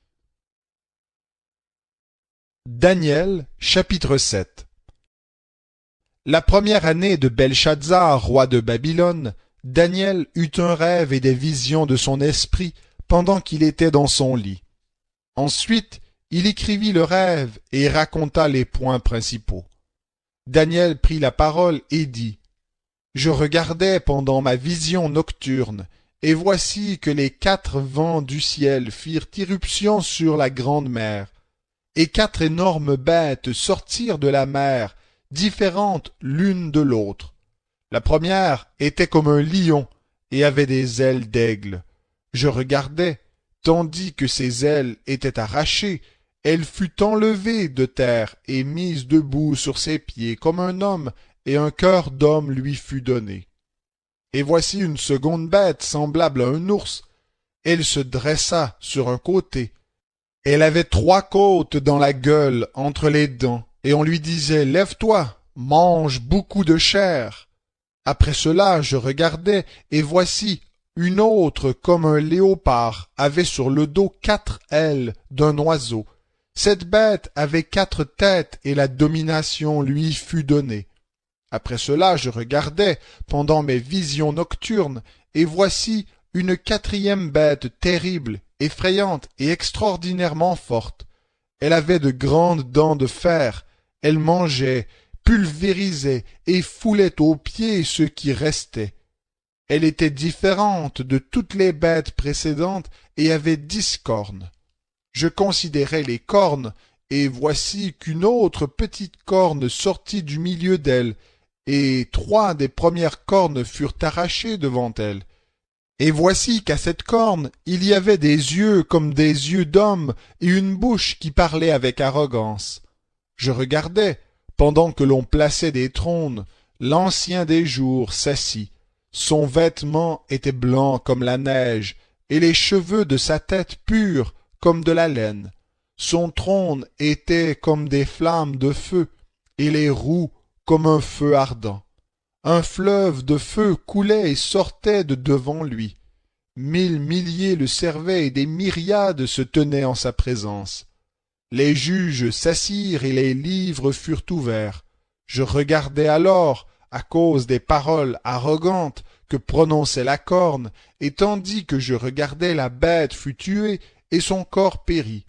Daniel, chapitre 7. La première année de Belshazzar, roi de Babylone, Daniel eut un rêve et des visions de son esprit pendant qu'il était dans son lit. Ensuite, il écrivit le rêve et raconta les points principaux. Daniel prit la parole et dit, « Je regardais pendant ma vision nocturne, et voici que les 4 vents du ciel firent irruption sur la grande mer, et 4 énormes bêtes sortirent de la mer, différentes l'une de l'autre. La première était comme un lion et avait des ailes d'aigle. Je regardais, tandis que ses ailes étaient arrachées, Elle fut enlevée de terre et mise debout sur ses pieds comme un homme, et un cœur d'homme lui fut donné. Et voici une seconde bête semblable à un ours. Elle se dressa sur un côté. Elle avait 3 côtes dans la gueule entre les dents, et on lui disait « Lève-toi, mange beaucoup de chair ». Après cela, je regardais, et voici, une autre comme un léopard avait sur le dos 4 ailes d'un oiseau. Cette bête avait 4 têtes, et la domination lui fut donnée. Après cela, je regardais pendant mes visions nocturnes, et voici une 4e bête terrible, effrayante et extraordinairement forte. Elle avait de grandes dents de fer, elle mangeait, pulvérisait et foulait aux pieds ce qui restait. Elle était différente de toutes les bêtes précédentes et avait 10 cornes. Je considérai les cornes, et voici qu'une autre petite corne sortit du milieu d'elle, et 3 des premières cornes furent arrachées devant elle. Et voici qu'à cette corne, il y avait des yeux comme des yeux d'homme et une bouche qui parlait avec arrogance. Je regardais, pendant que l'on plaçait des trônes, l'ancien des jours s'assit. Son vêtement était blanc comme la neige, et les cheveux de sa tête purs comme de la laine. Son trône était comme des flammes de feu, et les roues comme un feu ardent. Un fleuve de feu coulait et sortait de devant lui. 1000 milliers le servaient et des myriades se tenaient en sa présence. Les juges s'assirent et les livres furent ouverts. Je regardais alors, à cause des paroles arrogantes que prononçait la corne, et tandis que je regardais, la bête fut tuée et son corps périt,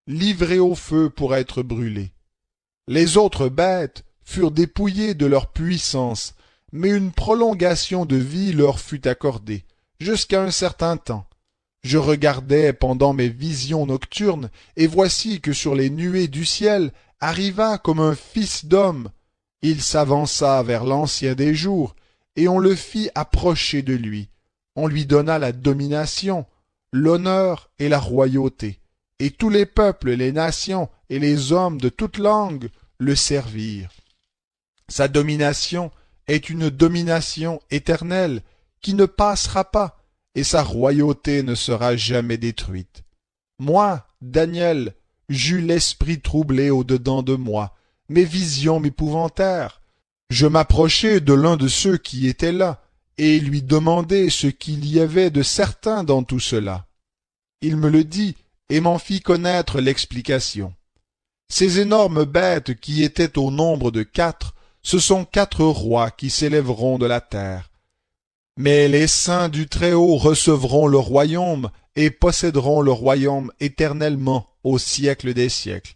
livré au feu pour être brûlé. Les autres bêtes furent dépouillées de leur puissance, mais une prolongation de vie leur fut accordée, jusqu'à un certain temps. Je regardais pendant mes visions nocturnes, et voici que sur les nuées du ciel arriva comme un fils d'homme. Il s'avança vers l'ancien des jours, et on le fit approcher de lui. On lui donna la domination, l'honneur et la royauté, et tous les peuples, les nations et les hommes de toute langue le servirent. Sa domination est une domination éternelle qui ne passera pas, et sa royauté ne sera jamais détruite. Moi, Daniel, j'eus l'esprit troublé au-dedans de moi, mes visions m'épouvantèrent. Je m'approchai de l'un de ceux qui étaient là, et lui demandai ce qu'il y avait de certain dans tout cela. Il me le dit, et m'en fit connaître l'explication. Ces énormes bêtes qui étaient au nombre de 4, ce sont 4 rois qui s'élèveront de la terre. Mais les saints du Très-Haut recevront le royaume et posséderont le royaume éternellement au siècle des siècles.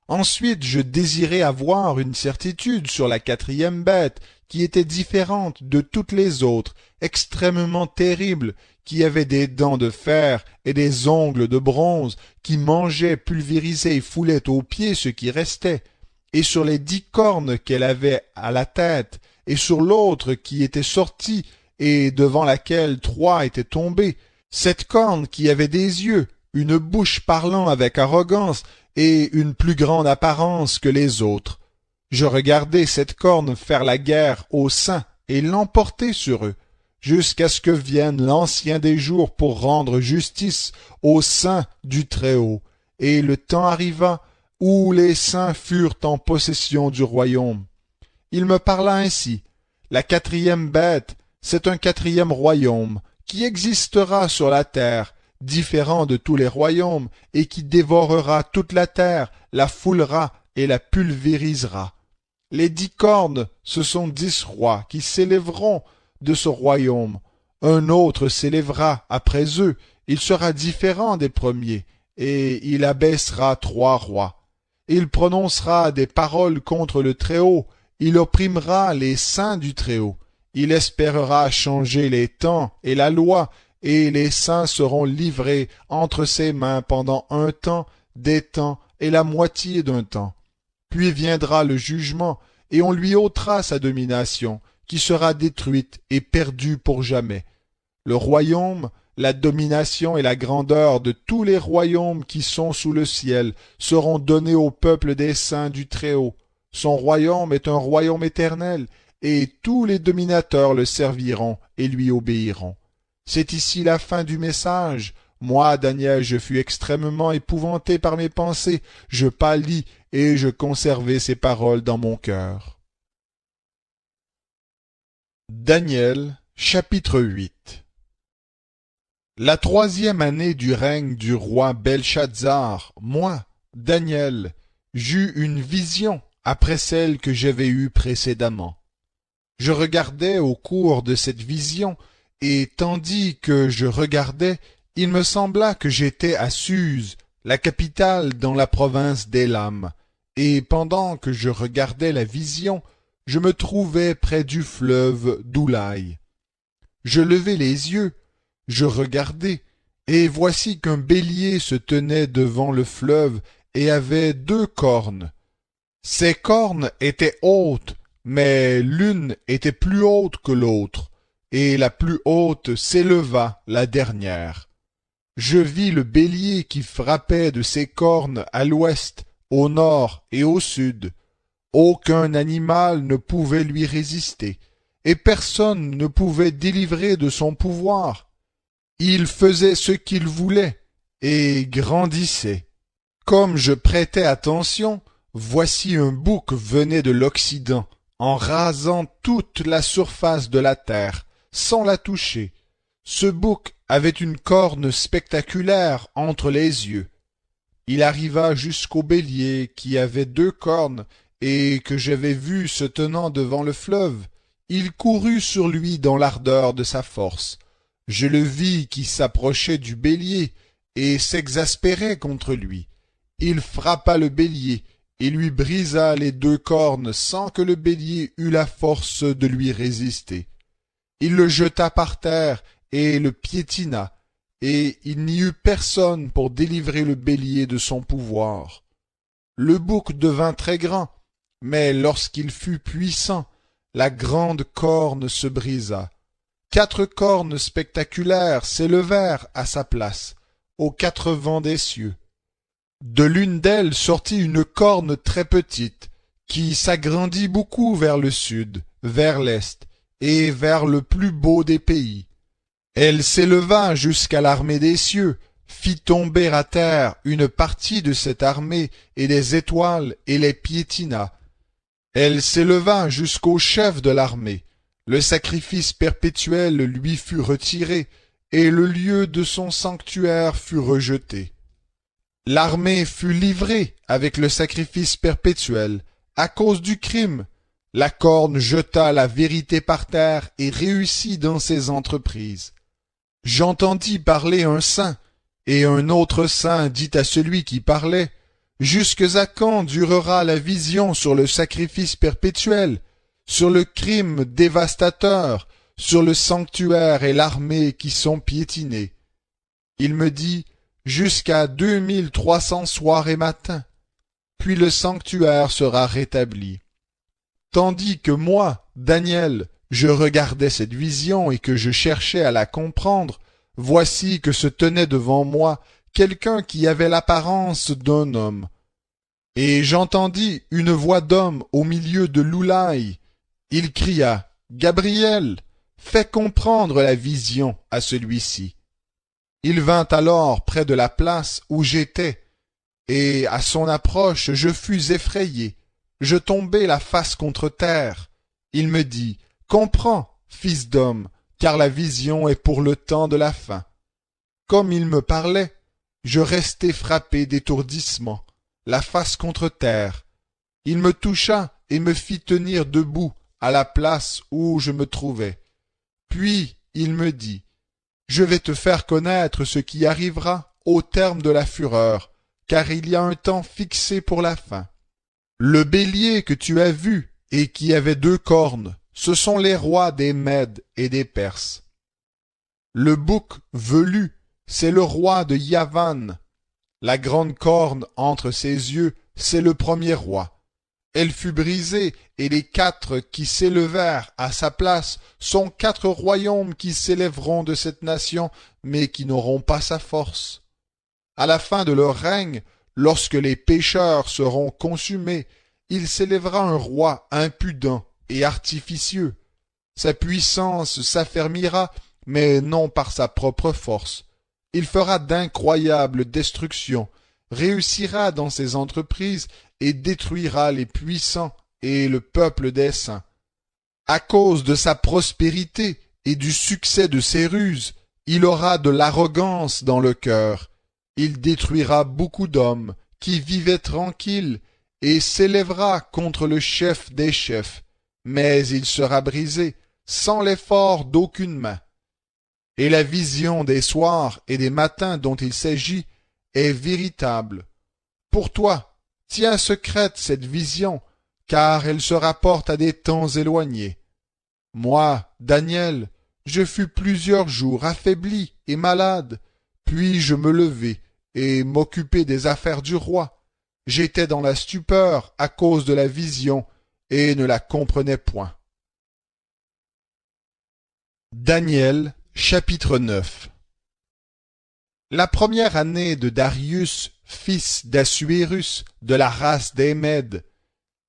Ensuite, je désirais avoir une certitude sur la 4e bête, qui était différente de toutes les autres, extrêmement terrible, qui avait des dents de fer et des ongles de bronze, qui mangeait, pulvérisait et foulait aux pieds ce qui restait. Et sur les 10 cornes qu'elle avait à la tête, et sur l'autre qui était sortie, et devant laquelle 3 étaient tombés, cette corne qui avait des yeux, une bouche parlant avec arrogance, et une plus grande apparence que les autres. Je regardai cette corne faire la guerre aux saints et l'emporter sur eux, jusqu'à ce que vienne l'ancien des jours pour rendre justice aux saints du Très-Haut. Et le temps arriva où les saints furent en possession du royaume. Il me parla ainsi. La 4e bête, c'est un 4e royaume, qui existera sur la terre, différent de tous les royaumes, et qui dévorera toute la terre, la foulera et la pulvérisera. Les 10 cornes, ce sont 10 rois qui s'élèveront de ce royaume. Un autre s'élèvera après eux, il sera différent des premiers, et il abaissera 3 rois. Il prononcera des paroles contre le Très-Haut, il opprimera les saints du Très-Haut. Il espérera changer les temps et la loi, et les saints seront livrés entre ses mains pendant un temps, des temps et la moitié d'un temps. Puis viendra le jugement, et on lui ôtera sa domination, qui sera détruite et perdue pour jamais. Le royaume, la domination et la grandeur de tous les royaumes qui sont sous le ciel seront donnés au peuple des saints du Très-Haut. Son royaume est un royaume éternel, et tous les dominateurs le serviront et lui obéiront. C'est ici la fin du message. Moi, Daniel, je fus extrêmement épouvanté par mes pensées, je pâlis et je conservai ces paroles dans mon cœur. Daniel, chapitre 8. La 3e année du règne du roi Belshazzar, moi, Daniel, j'eus une vision après celle que j'avais eue précédemment. Je regardais au cours de cette vision, et tandis que je regardais, il me sembla que j'étais à Suse, la capitale dans la province d'Élam, et pendant que je regardais la vision, je me trouvais près du fleuve d'Oulaï. Je levai les yeux, je regardai, et voici qu'un bélier se tenait devant le fleuve et avait 2 cornes. Ces cornes étaient hautes, mais l'une était plus haute que l'autre, et la plus haute s'éleva, la dernière. Je vis le bélier qui frappait de ses cornes à l'ouest, au nord et au sud. Aucun animal ne pouvait lui résister, et personne ne pouvait délivrer de son pouvoir. Il faisait ce qu'il voulait, et grandissait. Comme je prêtais attention, voici un bouc venait de l'Occident, en rasant toute la surface de la terre, sans la toucher. Ce bouc avait une corne spectaculaire entre les yeux. Il arriva jusqu'au bélier qui avait 2 cornes et que j'avais vu se tenant devant le fleuve. Il courut sur lui dans l'ardeur de sa force. Je le vis qui s'approchait du bélier et s'exaspérait contre lui. Il frappa le bélier et lui brisa les 2 cornes sans que le bélier eût la force de lui résister. Il le jeta par terre et le piétina, et il n'y eut personne pour délivrer le bélier de son pouvoir. Le bouc devint très grand, mais lorsqu'il fut puissant, la grande corne se brisa. 4 cornes spectaculaires s'élevèrent à sa place, aux 4 vents des cieux. De l'une d'elles sortit une corne très petite, qui s'agrandit beaucoup vers le sud, vers l'est, et vers le plus beau des pays. Elle s'éleva jusqu'à l'armée des cieux, fit tomber à terre une partie de cette armée et des étoiles et les piétina. Elle s'éleva jusqu'au chef de l'armée. Le sacrifice perpétuel lui fut retiré, et le lieu de son sanctuaire fut rejeté. L'armée fut livrée avec le sacrifice perpétuel, à cause du crime. La corne jeta la vérité par terre et réussit dans ses entreprises. J'entendis parler un saint, et un autre saint dit à celui qui parlait, « Jusque à quand durera la vision sur le sacrifice perpétuel, sur le crime dévastateur, sur le sanctuaire et l'armée qui sont piétinés ?» Il me dit, « Jusqu'à 2300 soirs et matins, puis le sanctuaire sera rétabli. » Tandis que moi, Daniel, je regardais cette vision et que je cherchais à la comprendre, voici que se tenait devant moi quelqu'un qui avait l'apparence d'un homme. Et j'entendis une voix d'homme au milieu de l'Oulaï. Il cria, « Gabriel, fais comprendre la vision à celui-ci. » Il vint alors près de la place où j'étais, et à son approche je fus effrayé. Je tombai la face contre terre. Il me dit, « Comprends, fils d'homme, car la vision est pour le temps de la fin. » Comme il me parlait, je restai frappé d'étourdissement, la face contre terre. Il me toucha et me fit tenir debout à la place où je me trouvais. Puis il me dit, « Je vais te faire connaître ce qui arrivera au terme de la fureur, car il y a un temps fixé pour la fin. Le bélier que tu as vu et qui avait 2 cornes, ce sont les rois des Mèdes et des Perses. Le bouc velu, c'est le roi de Yavan. La grande corne entre ses yeux, c'est le premier roi. Elle fut brisée et les 4 qui s'élevèrent à sa place sont 4 royaumes qui s'élèveront de cette nation, mais qui n'auront pas sa force. À la fin de leur règne, lorsque les pécheurs seront consumés, il s'élèvera un roi impudent et artificieux. Sa puissance s'affermira, mais non par sa propre force. Il fera d'incroyables destructions, réussira dans ses entreprises et détruira les puissants et le peuple des saints. À cause de sa prospérité et du succès de ses ruses, il aura de l'arrogance dans le cœur. Il détruira beaucoup d'hommes qui vivaient tranquilles et s'élèvera contre le chef des chefs, mais il sera brisé sans l'effort d'aucune main. Et la vision des soirs et des matins dont il s'agit est véritable. Pour toi, tiens secrète cette vision, car elle se rapporte à des temps éloignés. Moi, Daniel, je fus plusieurs jours affaibli et malade, puis je me levai et m'occupai des affaires du roi. J'étais dans la stupeur à cause de la vision et ne la comprenais point. Daniel, chapitre 9. La première année de Darius, fils d'Assuérus, de la race des Mèdes,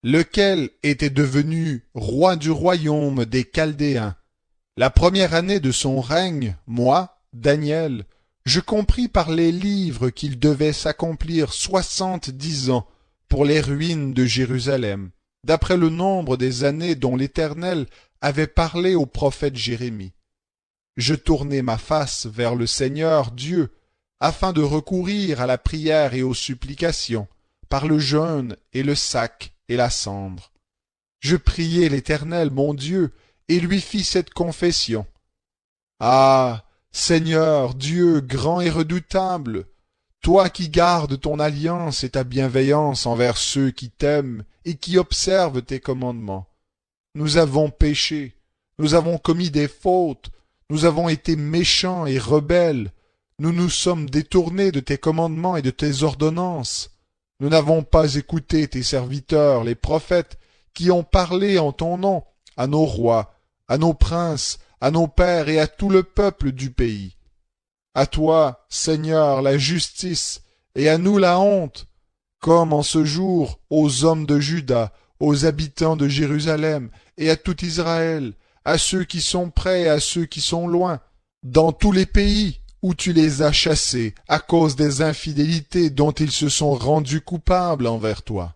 lequel était devenu roi du royaume des Chaldéens. La première année de son règne, moi, Daniel, je compris par les livres qu'il devait s'accomplir 70 ans pour les ruines de Jérusalem, d'après le nombre des années dont l'Éternel avait parlé au prophète Jérémie. Je tournai ma face vers le Seigneur Dieu, afin de recourir à la prière et aux supplications, par le jeûne et le sac et la cendre. Je priai l'Éternel mon Dieu, et lui fis cette confession. Ah, Seigneur Dieu grand et redoutable, toi qui gardes ton alliance et ta bienveillance envers ceux qui t'aiment et qui observent tes commandements. Nous avons péché, nous avons commis des fautes, nous avons été méchants et rebelles, nous nous sommes détournés de tes commandements et de tes ordonnances. Nous n'avons pas écouté tes serviteurs, les prophètes, qui ont parlé en ton nom à nos rois, à nos princes, à nos pères et à tout le peuple du pays. À toi, Seigneur, la justice, et à nous la honte, comme en ce jour aux hommes de Juda, aux habitants de Jérusalem, et à tout Israël, à ceux qui sont près et à ceux qui sont loin, dans tous les pays où tu les as chassés à cause des infidélités dont ils se sont rendus coupables envers toi.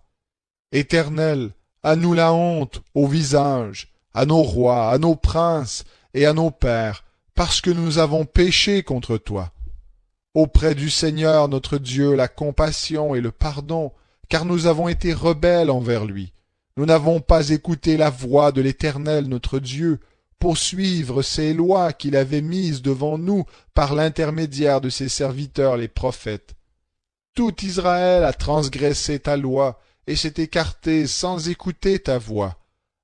Éternel, à nous la honte au visage, à nos rois, à nos princes et à nos pères, parce que nous avons péché contre toi. Auprès du Seigneur notre Dieu la compassion et le pardon, car nous avons été rebelles envers lui. Nous n'avons pas écouté la voix de l'Éternel notre Dieu, pour suivre ces lois qu'il avait mises devant nous par l'intermédiaire de ses serviteurs les prophètes. Tout Israël a transgressé ta loi et s'est écarté sans écouter ta voix.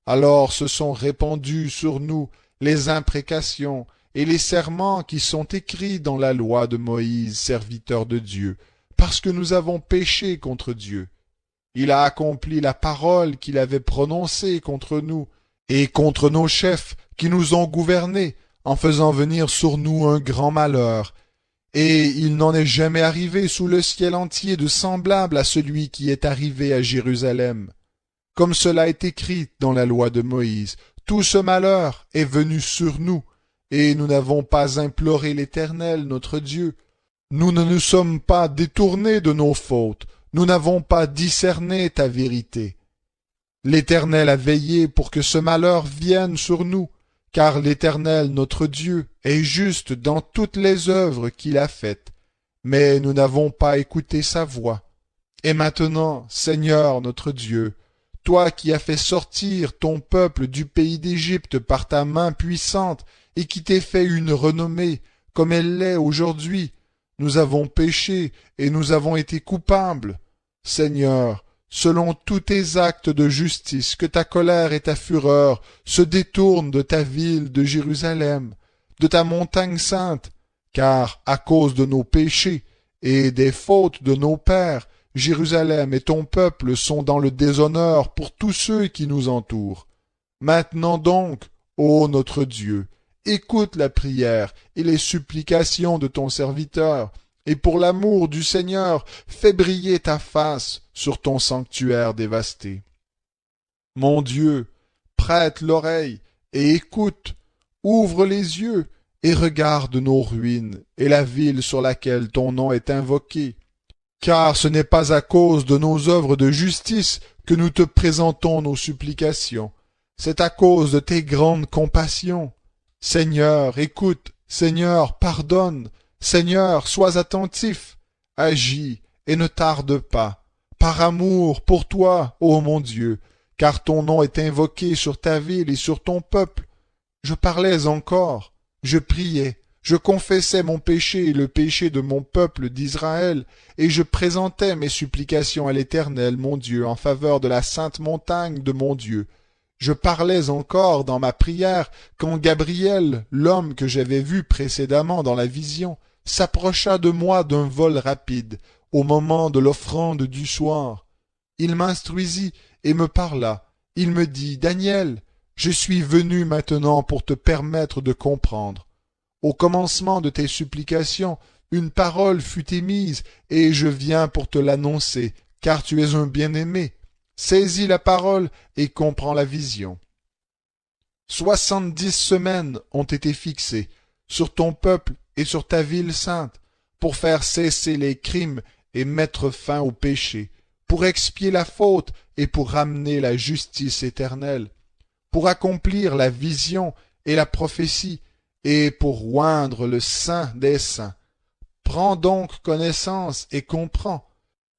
Alors se sont répandues sur nous les imprécations et les serments qui sont écrits dans la loi de Moïse, serviteur de Dieu, parce que nous avons péché contre Dieu. Il a accompli la parole qu'il avait prononcée contre nous et contre nos chefs qui nous ont gouvernés, en faisant venir sur nous un grand malheur. Et il n'en est jamais arrivé sous le ciel entier de semblable à celui qui est arrivé à Jérusalem. Comme cela est écrit dans la loi de Moïse, tout ce malheur est venu sur nous, et nous n'avons pas imploré l'Éternel notre Dieu. Nous ne nous sommes pas détournés de nos fautes, nous n'avons pas discerné ta vérité. L'Éternel a veillé pour que ce malheur vienne sur nous, car l'Éternel notre Dieu est juste dans toutes les œuvres qu'il a faites, mais nous n'avons pas écouté sa voix. Et maintenant, Seigneur notre Dieu, toi qui as fait sortir ton peuple du pays d'Égypte par ta main puissante et qui t'es fait une renommée comme elle l'est aujourd'hui, nous avons péché et nous avons été coupables. Seigneur, selon tous tes actes de justice, que ta colère et ta fureur se détournent de ta ville de Jérusalem, de ta montagne sainte, car à cause de nos péchés et des fautes de nos pères, Jérusalem et ton peuple sont dans le déshonneur pour tous ceux qui nous entourent. Maintenant donc, ô notre Dieu, écoute la prière et les supplications de ton serviteur, et pour l'amour du Seigneur, fais briller ta face sur ton sanctuaire dévasté. Mon Dieu, prête l'oreille et écoute, ouvre les yeux et regarde nos ruines et la ville sur laquelle ton nom est invoqué. Car ce n'est pas à cause de nos œuvres de justice que nous te présentons nos supplications, c'est à cause de tes grandes compassions. Seigneur, écoute, Seigneur, pardonne, Seigneur, sois attentif, agis et ne tarde pas, par amour pour toi, ô mon Dieu, car ton nom est invoqué sur ta ville et sur ton peuple. Je parlais encore, je priais, je confessais mon péché et le péché de mon peuple d'Israël, et je présentais mes supplications à l'Éternel, mon Dieu, en faveur de la sainte montagne de mon Dieu. Je parlais encore dans ma prière quand Gabriel, l'homme que j'avais vu précédemment dans la vision, s'approcha de moi d'un vol rapide, au moment de l'offrande du soir. Il m'instruisit et me parla. Il me dit, Daniel, je suis venu maintenant pour te permettre de comprendre. Au commencement de tes supplications, une parole fut émise, et je viens pour te l'annoncer, car tu es un bien-aimé. Saisis la parole et comprends la vision. 70 semaines ont été fixées sur ton peuple et sur ta ville sainte, pour faire cesser les crimes et mettre fin au péché, pour expier la faute et pour ramener la justice éternelle, pour accomplir la vision et la prophétie, et pour oindre le Saint des saints. Prends donc connaissance et comprends.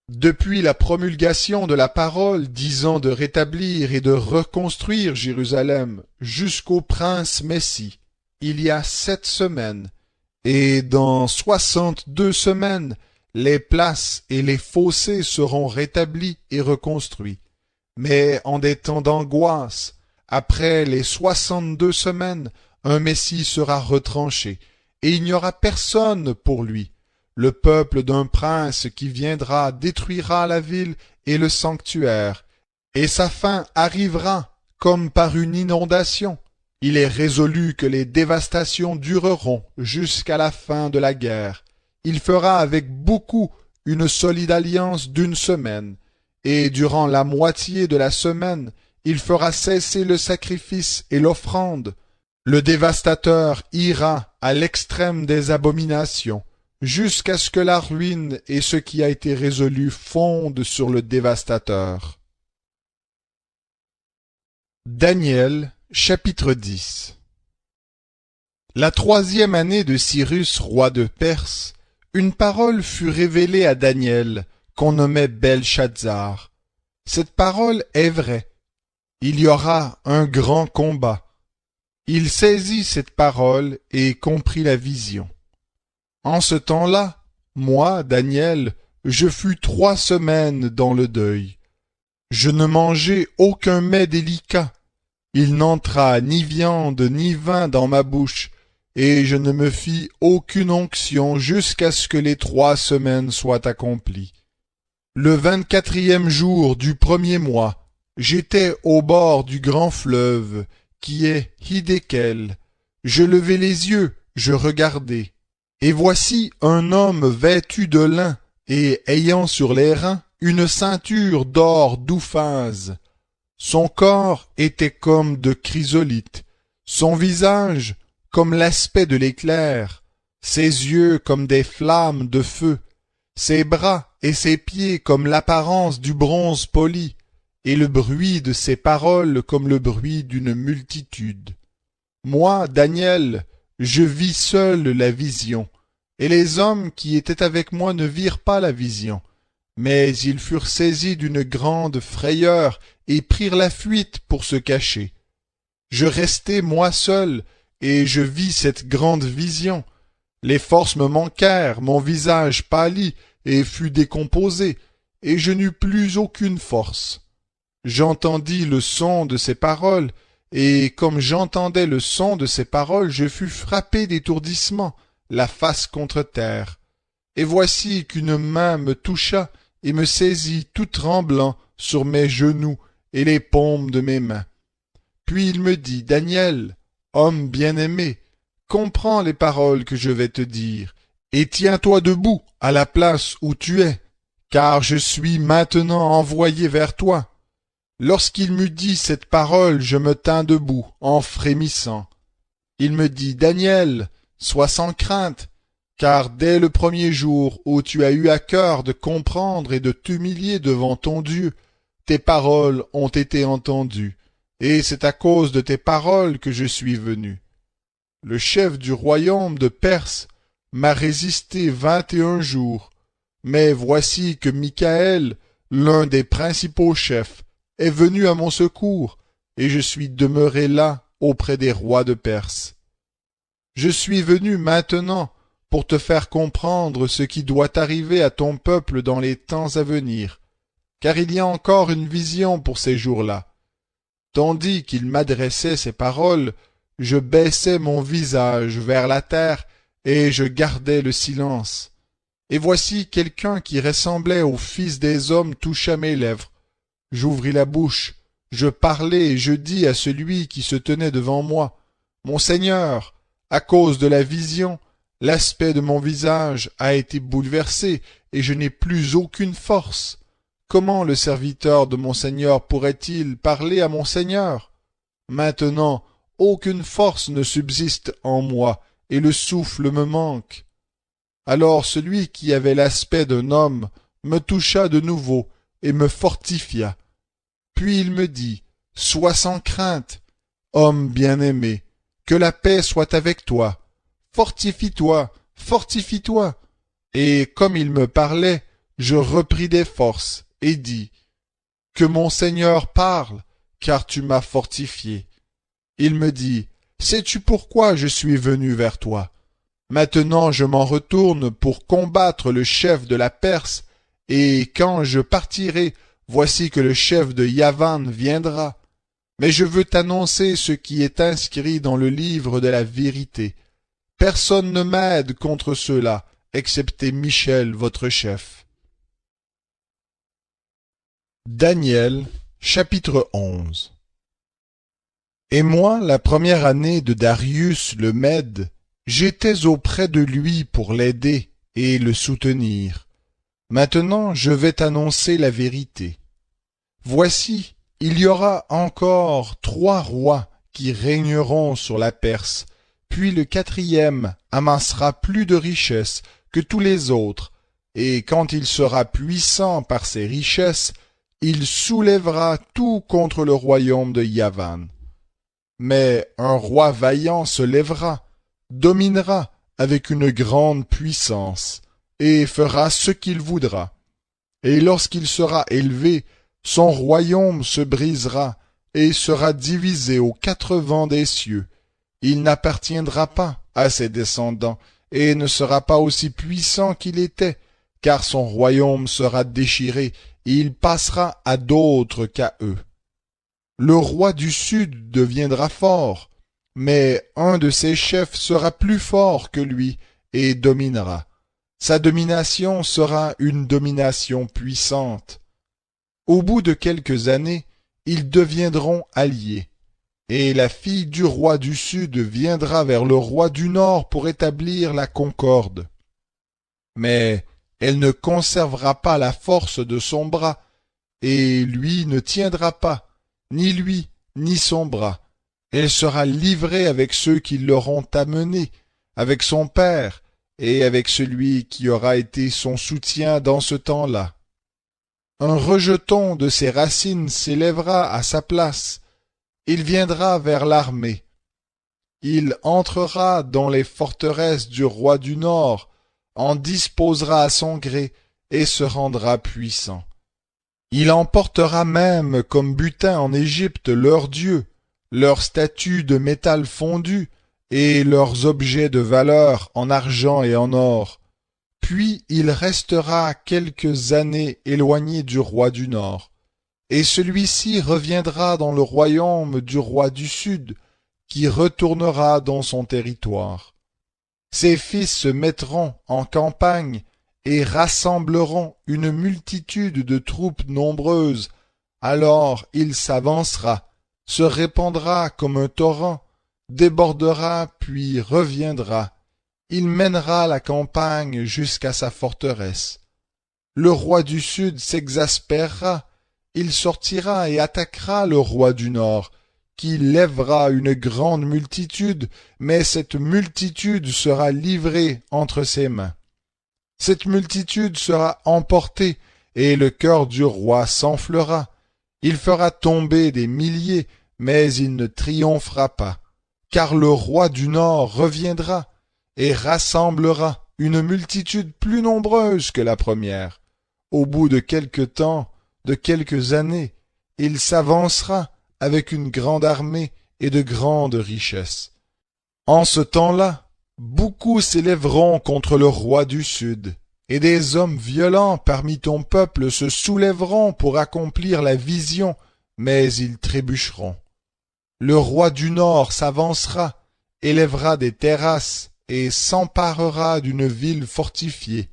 Depuis la promulgation de la parole disant de rétablir et de reconstruire Jérusalem jusqu'au prince Messie, il y a 7 semaines, et dans 62 semaines, les places et les fossés seront rétablis et reconstruits. Mais en des temps d'angoisse, après les 62 semaines, un Messie sera retranché, et il n'y aura personne pour lui. Le peuple d'un prince qui viendra détruira la ville et le sanctuaire, et sa fin arrivera comme par une inondation. Il est résolu que les dévastations dureront jusqu'à la fin de la guerre. Il fera avec beaucoup une solide alliance d'1 semaine, et durant la moitié de la semaine, il fera cesser le sacrifice et l'offrande. Le dévastateur ira à l'extrême des abominations, jusqu'à ce que la ruine et ce qui a été résolu fondent sur le dévastateur. Daniel, chapitre 10. La 3e année de Cyrus, roi de Perse, une parole fut révélée à Daniel, qu'on nommait Belshazzar. Cette parole est vraie. Il y aura un grand combat. Il saisit cette parole et comprit la vision. En ce temps-là, moi, Daniel, je fus 3 semaines dans le deuil. Je ne mangeai aucun mets délicat. Il n'entra ni viande ni vin dans ma bouche, et je ne me fis aucune onction jusqu'à ce que les 3 semaines soient accomplies. Le 24e jour du 1er mois, j'étais au bord du grand fleuve, qui est Hidékel. Je levai les yeux, je regardai. Et voici un homme vêtu de lin et ayant sur les reins une ceinture d'or d'Ouphaz. Son corps était comme de chrysolite, son visage comme l'aspect de l'éclair, ses yeux comme des flammes de feu, ses bras et ses pieds comme l'apparence du bronze poli, et le bruit de ses paroles comme le bruit d'une multitude. Moi, Daniel, je vis seul la vision, et les hommes qui étaient avec moi ne virent pas la vision, mais ils furent saisis d'une grande frayeur et prirent la fuite pour se cacher. Je restai moi seul, et je vis cette grande vision. Les forces me manquèrent, mon visage pâlit et fut décomposé, et je n'eus plus aucune force. J'entendis le son de ces paroles, et comme j'entendais le son de ces paroles, je fus frappé d'étourdissement, la face contre terre. Et voici qu'une main me toucha et me saisit tout tremblant sur mes genoux et les paumes de mes mains. Puis il me dit, Daniel, homme bien-aimé, comprends les paroles que je vais te dire, et tiens-toi debout à la place où tu es, car je suis maintenant envoyé vers toi. Lorsqu'il m'eut dit cette parole, je me tins debout, en frémissant. Il me dit, Daniel, sois sans crainte, car dès le premier jour où tu as eu à cœur de comprendre et de t'humilier devant ton Dieu, tes paroles ont été entendues, et c'est à cause de tes paroles que je suis venu. Le chef du royaume de Perse m'a résisté 21 jours, mais voici que Michaël, l'un des principaux chefs, est venu à mon secours, et je suis demeuré là auprès des rois de Perse. Je suis venu maintenant pour te faire comprendre ce qui doit arriver à ton peuple dans les temps à venir, car il y a encore une vision pour ces jours-là. Tandis qu'il m'adressait ces paroles, je baissais mon visage vers la terre et je gardais le silence. Et voici quelqu'un qui ressemblait au Fils des hommes toucha mes lèvres. J'ouvris la bouche, je parlai et je dis à celui qui se tenait devant moi, « Mon Seigneur, à cause de la vision, l'aspect de mon visage a été bouleversé et je n'ai plus aucune force. Comment le serviteur de mon Seigneur pourrait-il parler à mon Seigneur? Maintenant, aucune force ne subsiste en moi et le souffle me manque. » Alors celui qui avait l'aspect d'un homme me toucha de nouveau et me fortifia. Puis il me dit, « Sois sans crainte, homme bien-aimé, que la paix soit avec toi. Fortifie-toi, fortifie-toi. » Et comme il me parlait, je repris des forces et dis, « Que mon Seigneur parle, car tu m'as fortifié. » Il me dit, « Sais-tu pourquoi je suis venu vers toi? Maintenant je m'en retourne pour combattre le chef de la Perse, et quand je partirai, voici que le chef de Yavan viendra. Mais je veux t'annoncer ce qui est inscrit dans le livre de la vérité. Personne ne m'aide contre ceux-là, excepté Michel, votre chef. » Daniel, chapitre 11. Et moi, la première année de Darius le Mède, j'étais auprès de lui pour l'aider et le soutenir. Maintenant, je vais t'annoncer la vérité. Voici, il y aura encore 3 rois qui régneront sur la Perse, puis le 4e amassera plus de richesses que tous les autres, et quand il sera puissant par ses richesses, il soulèvera tout contre le royaume de Yavan. Mais un roi vaillant se lèvera, dominera avec une grande puissance, et fera ce qu'il voudra. Et lorsqu'il sera élevé, son royaume se brisera, et sera divisé aux 4 vents des cieux. Il n'appartiendra pas à ses descendants, et ne sera pas aussi puissant qu'il était, car son royaume sera déchiré, et il passera à d'autres qu'à eux. Le roi du Sud deviendra fort, mais un de ses chefs sera plus fort que lui et dominera. Sa domination sera une domination puissante. Au bout de quelques années, ils deviendront alliés, et la fille du roi du Sud viendra vers le roi du Nord pour établir la concorde. Mais elle ne conservera pas la force de son bras, et lui ne tiendra pas, ni lui, ni son bras. Elle sera livrée avec ceux qui l'auront amenée, avec son père, et avec celui qui aura été son soutien dans ce temps-là. Un rejeton de ses racines s'élèvera à sa place. Il viendra vers l'armée. Il entrera dans les forteresses du roi du Nord, en disposera à son gré et se rendra puissant. Il emportera même comme butin en Égypte leurs dieux, leurs statues de métal fondu et leurs objets de valeur en argent et en or. Puis il restera quelques années éloigné du roi du Nord, et celui-ci reviendra dans le royaume du roi du Sud, qui retournera dans son territoire. Ses fils se mettront en campagne, et rassembleront une multitude de troupes nombreuses. Alors il s'avancera, se répandra comme un torrent, débordera puis reviendra. Il mènera la campagne jusqu'à sa forteresse. Le roi du Sud s'exaspérera, il sortira et attaquera le roi du Nord, qui lèvera une grande multitude, mais cette multitude sera livrée entre ses mains. Cette multitude sera emportée, et le cœur du roi s'enflera. Il fera tomber des milliers, mais il ne triomphera pas, car le roi du Nord reviendra, et rassemblera une multitude plus nombreuse que la première. Au bout de quelque temps, de quelques années, il s'avancera avec une grande armée et de grandes richesses. En ce temps-là, beaucoup s'élèveront contre le roi du Sud, et des hommes violents parmi ton peuple se soulèveront pour accomplir la vision, mais ils trébucheront. Le roi du Nord s'avancera, élèvera des terrasses et s'emparera d'une ville fortifiée.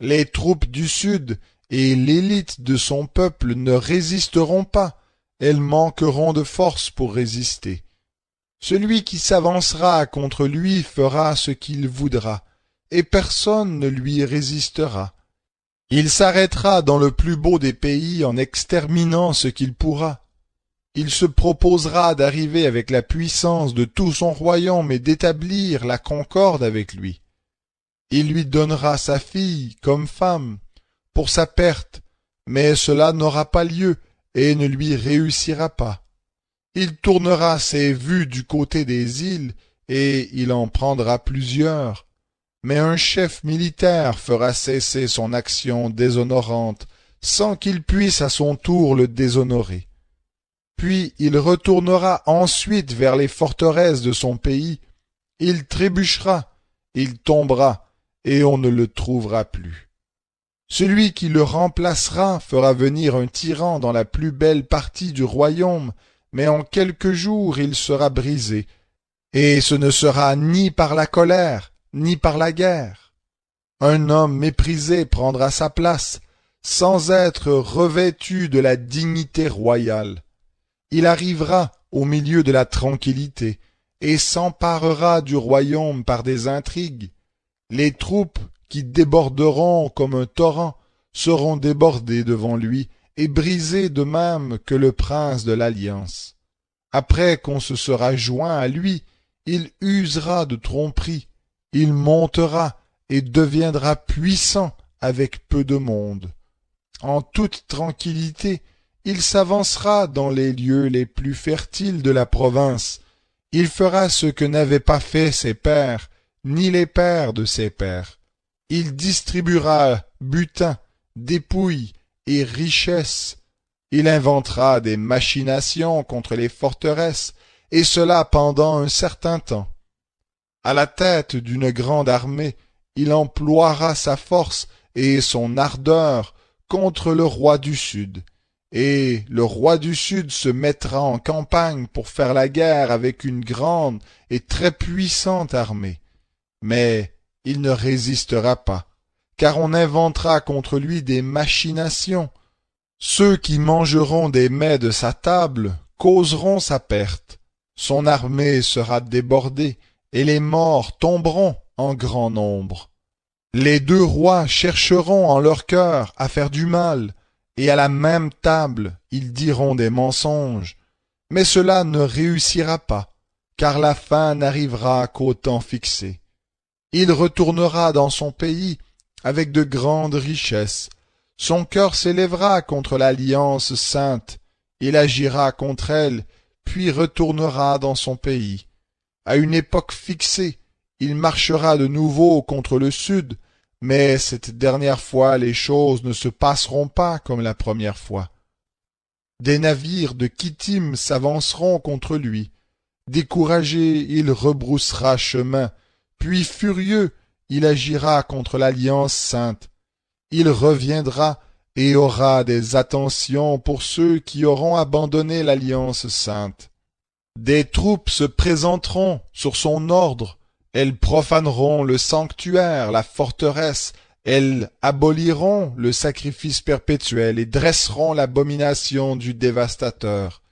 Les troupes du Sud et l'élite de son peuple ne résisteront pas, elles manqueront de force pour résister. Celui qui s'avancera contre lui fera ce qu'il voudra, et personne ne lui résistera. Il s'arrêtera dans le plus beau des pays en exterminant ce qu'il pourra. Il se proposera d'arriver avec la puissance de tout son royaume et d'établir la concorde avec lui. Il lui donnera sa fille comme femme, pour sa perte, mais cela n'aura pas lieu et ne lui réussira pas. Il tournera ses vues du côté des îles, et il en prendra plusieurs. Mais un chef militaire fera cesser son action déshonorante, sans qu'il puisse à son tour le déshonorer. Puis il retournera ensuite vers les forteresses de son pays. Il trébuchera, il tombera, et on ne le trouvera plus. Celui qui le remplacera fera venir un tyran dans la plus belle partie du royaume, mais en quelques jours il sera brisé, et ce ne sera ni par la colère, ni par la guerre. Un homme méprisé prendra sa place, sans être revêtu de la dignité royale. Il arrivera au milieu de la tranquillité, et s'emparera du royaume par des intrigues. Les troupes qui déborderont comme un torrent seront débordées devant lui et brisées de même que le prince de l'Alliance. Après qu'on se sera joint à lui, il usera de tromperie, il montera et deviendra puissant avec peu de monde. En toute tranquillité, il s'avancera dans les lieux les plus fertiles de la province. Il fera ce que n'avaient pas fait ses pères, ni les pères de ses pères. Il distribuera butin, dépouilles et richesses. Il inventera des machinations contre les forteresses, et cela pendant un certain temps. À la tête d'une grande armée, il emploiera sa force et son ardeur contre le roi du Sud, et le roi du Sud se mettra en campagne pour faire la guerre avec une grande et très puissante armée. Mais il ne résistera pas, car on inventera contre lui des machinations. Ceux qui mangeront des mets de sa table causeront sa perte. Son armée sera débordée, et les morts tomberont en grand nombre. Les deux rois chercheront en leur cœur à faire du mal, et à la même table ils diront des mensonges. Mais cela ne réussira pas, car la fin n'arrivera qu'au temps fixé. Il retournera dans son pays avec de grandes richesses. Son cœur s'élèvera contre l'alliance sainte. Il agira contre elle, puis retournera dans son pays. À une époque fixée, il marchera de nouveau contre le sud, mais cette dernière fois les choses ne se passeront pas comme la première fois. Des navires de Kittim s'avanceront contre lui. Découragé, il rebroussera chemin, puis furieux, il agira contre l'alliance sainte. Il reviendra et aura des attentions pour ceux qui auront abandonné l'alliance sainte. Des troupes se présenteront sur son ordre, elles profaneront le sanctuaire, la forteresse, Elles aboliront le sacrifice perpétuel et dresseront l'abomination du dévastateur.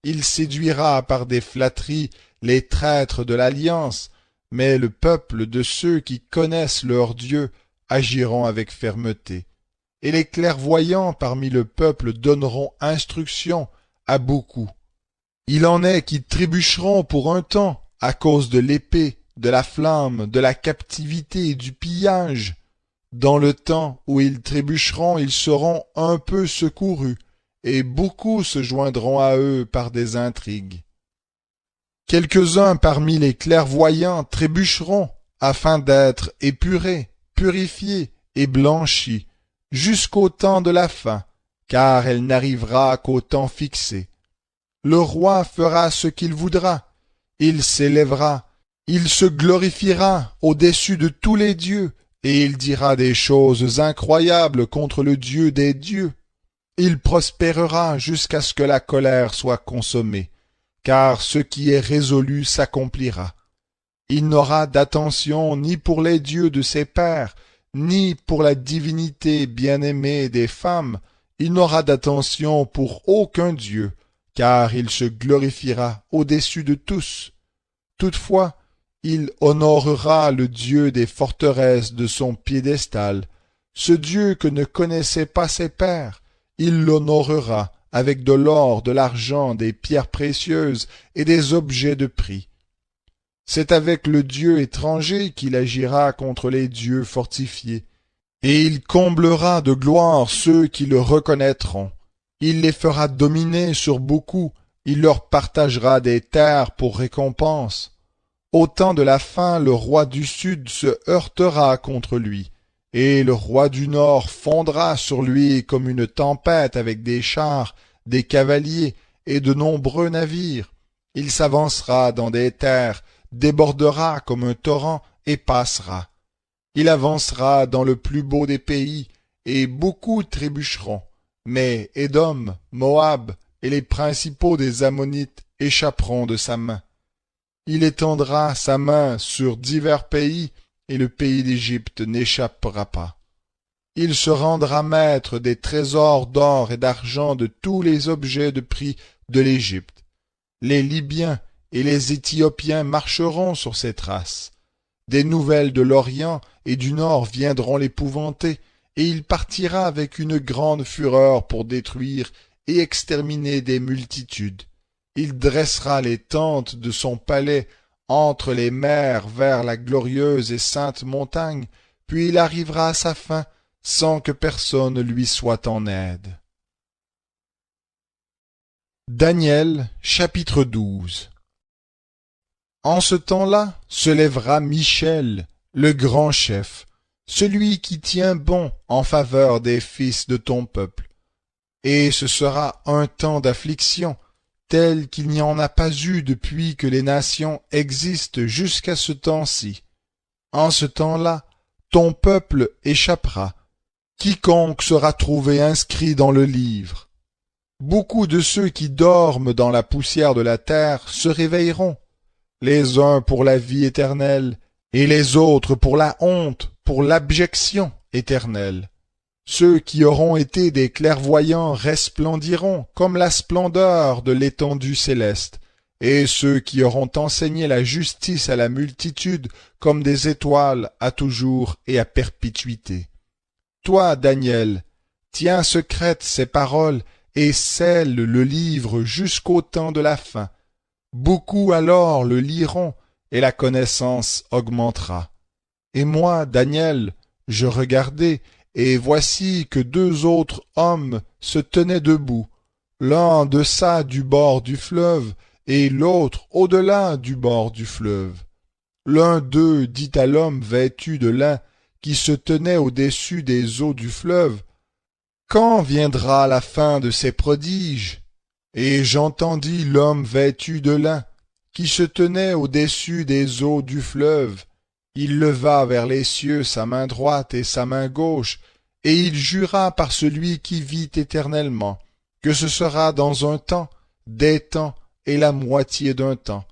Il séduira par des flatteries les traîtres de l'alliance, mais le peuple de ceux qui connaissent leur Dieu agiront avec fermeté. Et les clairvoyants parmi le peuple donneront instruction à beaucoup. Il en est qui trébucheront pour un temps à cause de l'épée, de la flamme, de la captivité et du pillage. Dans le temps où ils trébucheront, ils seront un peu secourus, et beaucoup se joindront à eux par des intrigues. Quelques-uns parmi les clairvoyants trébucheront, afin d'être épurés, purifiés et blanchis, jusqu'au temps de la fin, car elle n'arrivera qu'au temps fixé. Le roi fera ce qu'il voudra, il s'élèvera, il se glorifiera au-dessus de tous les dieux, et il dira des choses incroyables contre le Dieu des dieux. Il prospérera jusqu'à ce que la colère soit consommée, car ce qui est résolu s'accomplira. Il n'aura d'attention ni pour les dieux de ses pères, ni pour la divinité bien-aimée des femmes, il n'aura d'attention pour aucun dieu, car il se glorifiera au-dessus de tous. Toutefois, il honorera le Dieu des forteresses de son piédestal, ce Dieu que ne connaissaient pas ses pères. Il l'honorera avec de l'or, de l'argent, des pierres précieuses et des objets de prix. C'est avec le Dieu étranger qu'il agira contre les dieux fortifiés, et il comblera de gloire ceux qui le reconnaîtront. Il les fera dominer sur beaucoup, il leur partagera des terres pour récompense. Au temps de la fin, le roi du Sud se heurtera contre lui, et le roi du Nord fondra sur lui comme une tempête avec des chars, des cavaliers et de nombreux navires. Il s'avancera dans des terres, débordera comme un torrent et passera. Il avancera dans le plus beau des pays, et beaucoup trébucheront. Mais Édom, Moab et les principaux des Ammonites échapperont de sa main. Il étendra sa main sur divers pays, et le pays d'Égypte n'échappera pas. Il se rendra maître des trésors d'or et d'argent de tous les objets de prix de l'Égypte. Les Libyens et les Éthiopiens marcheront sur ses traces. Des nouvelles de l'Orient et du Nord viendront l'épouvanter, et il partira avec une grande fureur pour détruire et exterminer des multitudes. Il dressera les tentes de son palais entre les mers vers la glorieuse et sainte montagne, puis il arrivera à sa fin sans que personne lui soit en aide. Daniel, chapitre 12. En ce temps-là se lèvera Michel, le grand chef, celui qui tient bon en faveur des fils de ton peuple. Et ce sera un temps d'affliction, tel qu'il n'y en a pas eu depuis que les nations existent jusqu'à ce temps-ci. En ce temps-là, ton peuple échappera, quiconque sera trouvé inscrit dans le livre. Beaucoup de ceux qui dorment dans la poussière de la terre se réveilleront, les uns pour la vie éternelle, et les autres pour la honte, pour l'abjection éternelle. Ceux qui auront été des clairvoyants resplendiront comme la splendeur de l'étendue céleste, et ceux qui auront enseigné la justice à la multitude comme des étoiles à toujours et à perpétuité. Toi, Daniel, tiens secrètes ces paroles et scelle le livre jusqu'au temps de la fin. Beaucoup alors le liront, et la connaissance augmentera. Et moi, Daniel, je regardai, et voici que deux autres hommes se tenaient debout, l'un en deçà du bord du fleuve, et l'autre au-delà du bord du fleuve. L'un d'eux dit à l'homme vêtu de lin, qui se tenait au-dessus des eaux du fleuve, « Quand viendra la fin de ces prodiges ?» Et j'entendis l'homme vêtu de lin, qui se tenait au-dessus des eaux du fleuve. Il leva vers les cieux sa main droite et sa main gauche, et il jura par celui qui vit éternellement, que ce sera dans un temps, des temps et la moitié d'un temps,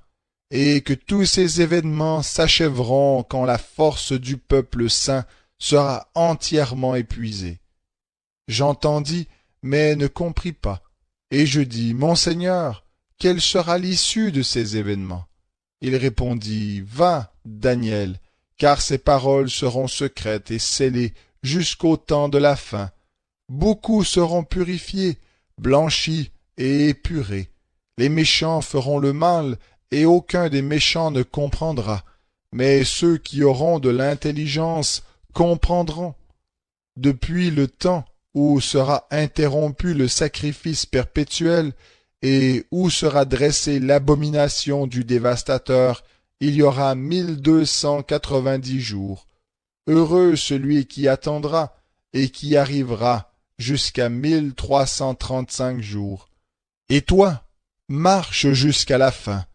et que tous ces événements s'achèveront quand la force du peuple saint sera entièrement épuisé. J'entendis, mais ne compris pas. Et je dis, Mon Seigneur, quelle sera l'issue de ces événements? Il répondit, Va, Daniel, car ces paroles seront secrètes et scellées jusqu'au temps de la fin. Beaucoup seront purifiés, blanchis et épurés. Les méchants feront le mal, et aucun des méchants ne comprendra. Mais ceux qui auront de l'intelligence comprendront. Depuis le temps où sera interrompu le sacrifice perpétuel, et où sera dressée l'abomination du dévastateur, il y aura 1290 jours. Heureux celui qui attendra, et qui arrivera jusqu'à 1335 jours. Et toi, marche jusqu'à la fin.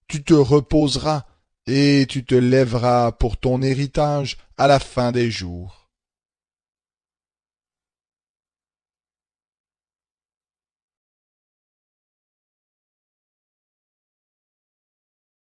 Tu te reposeras, et tu te lèveras pour ton héritage à la fin des jours.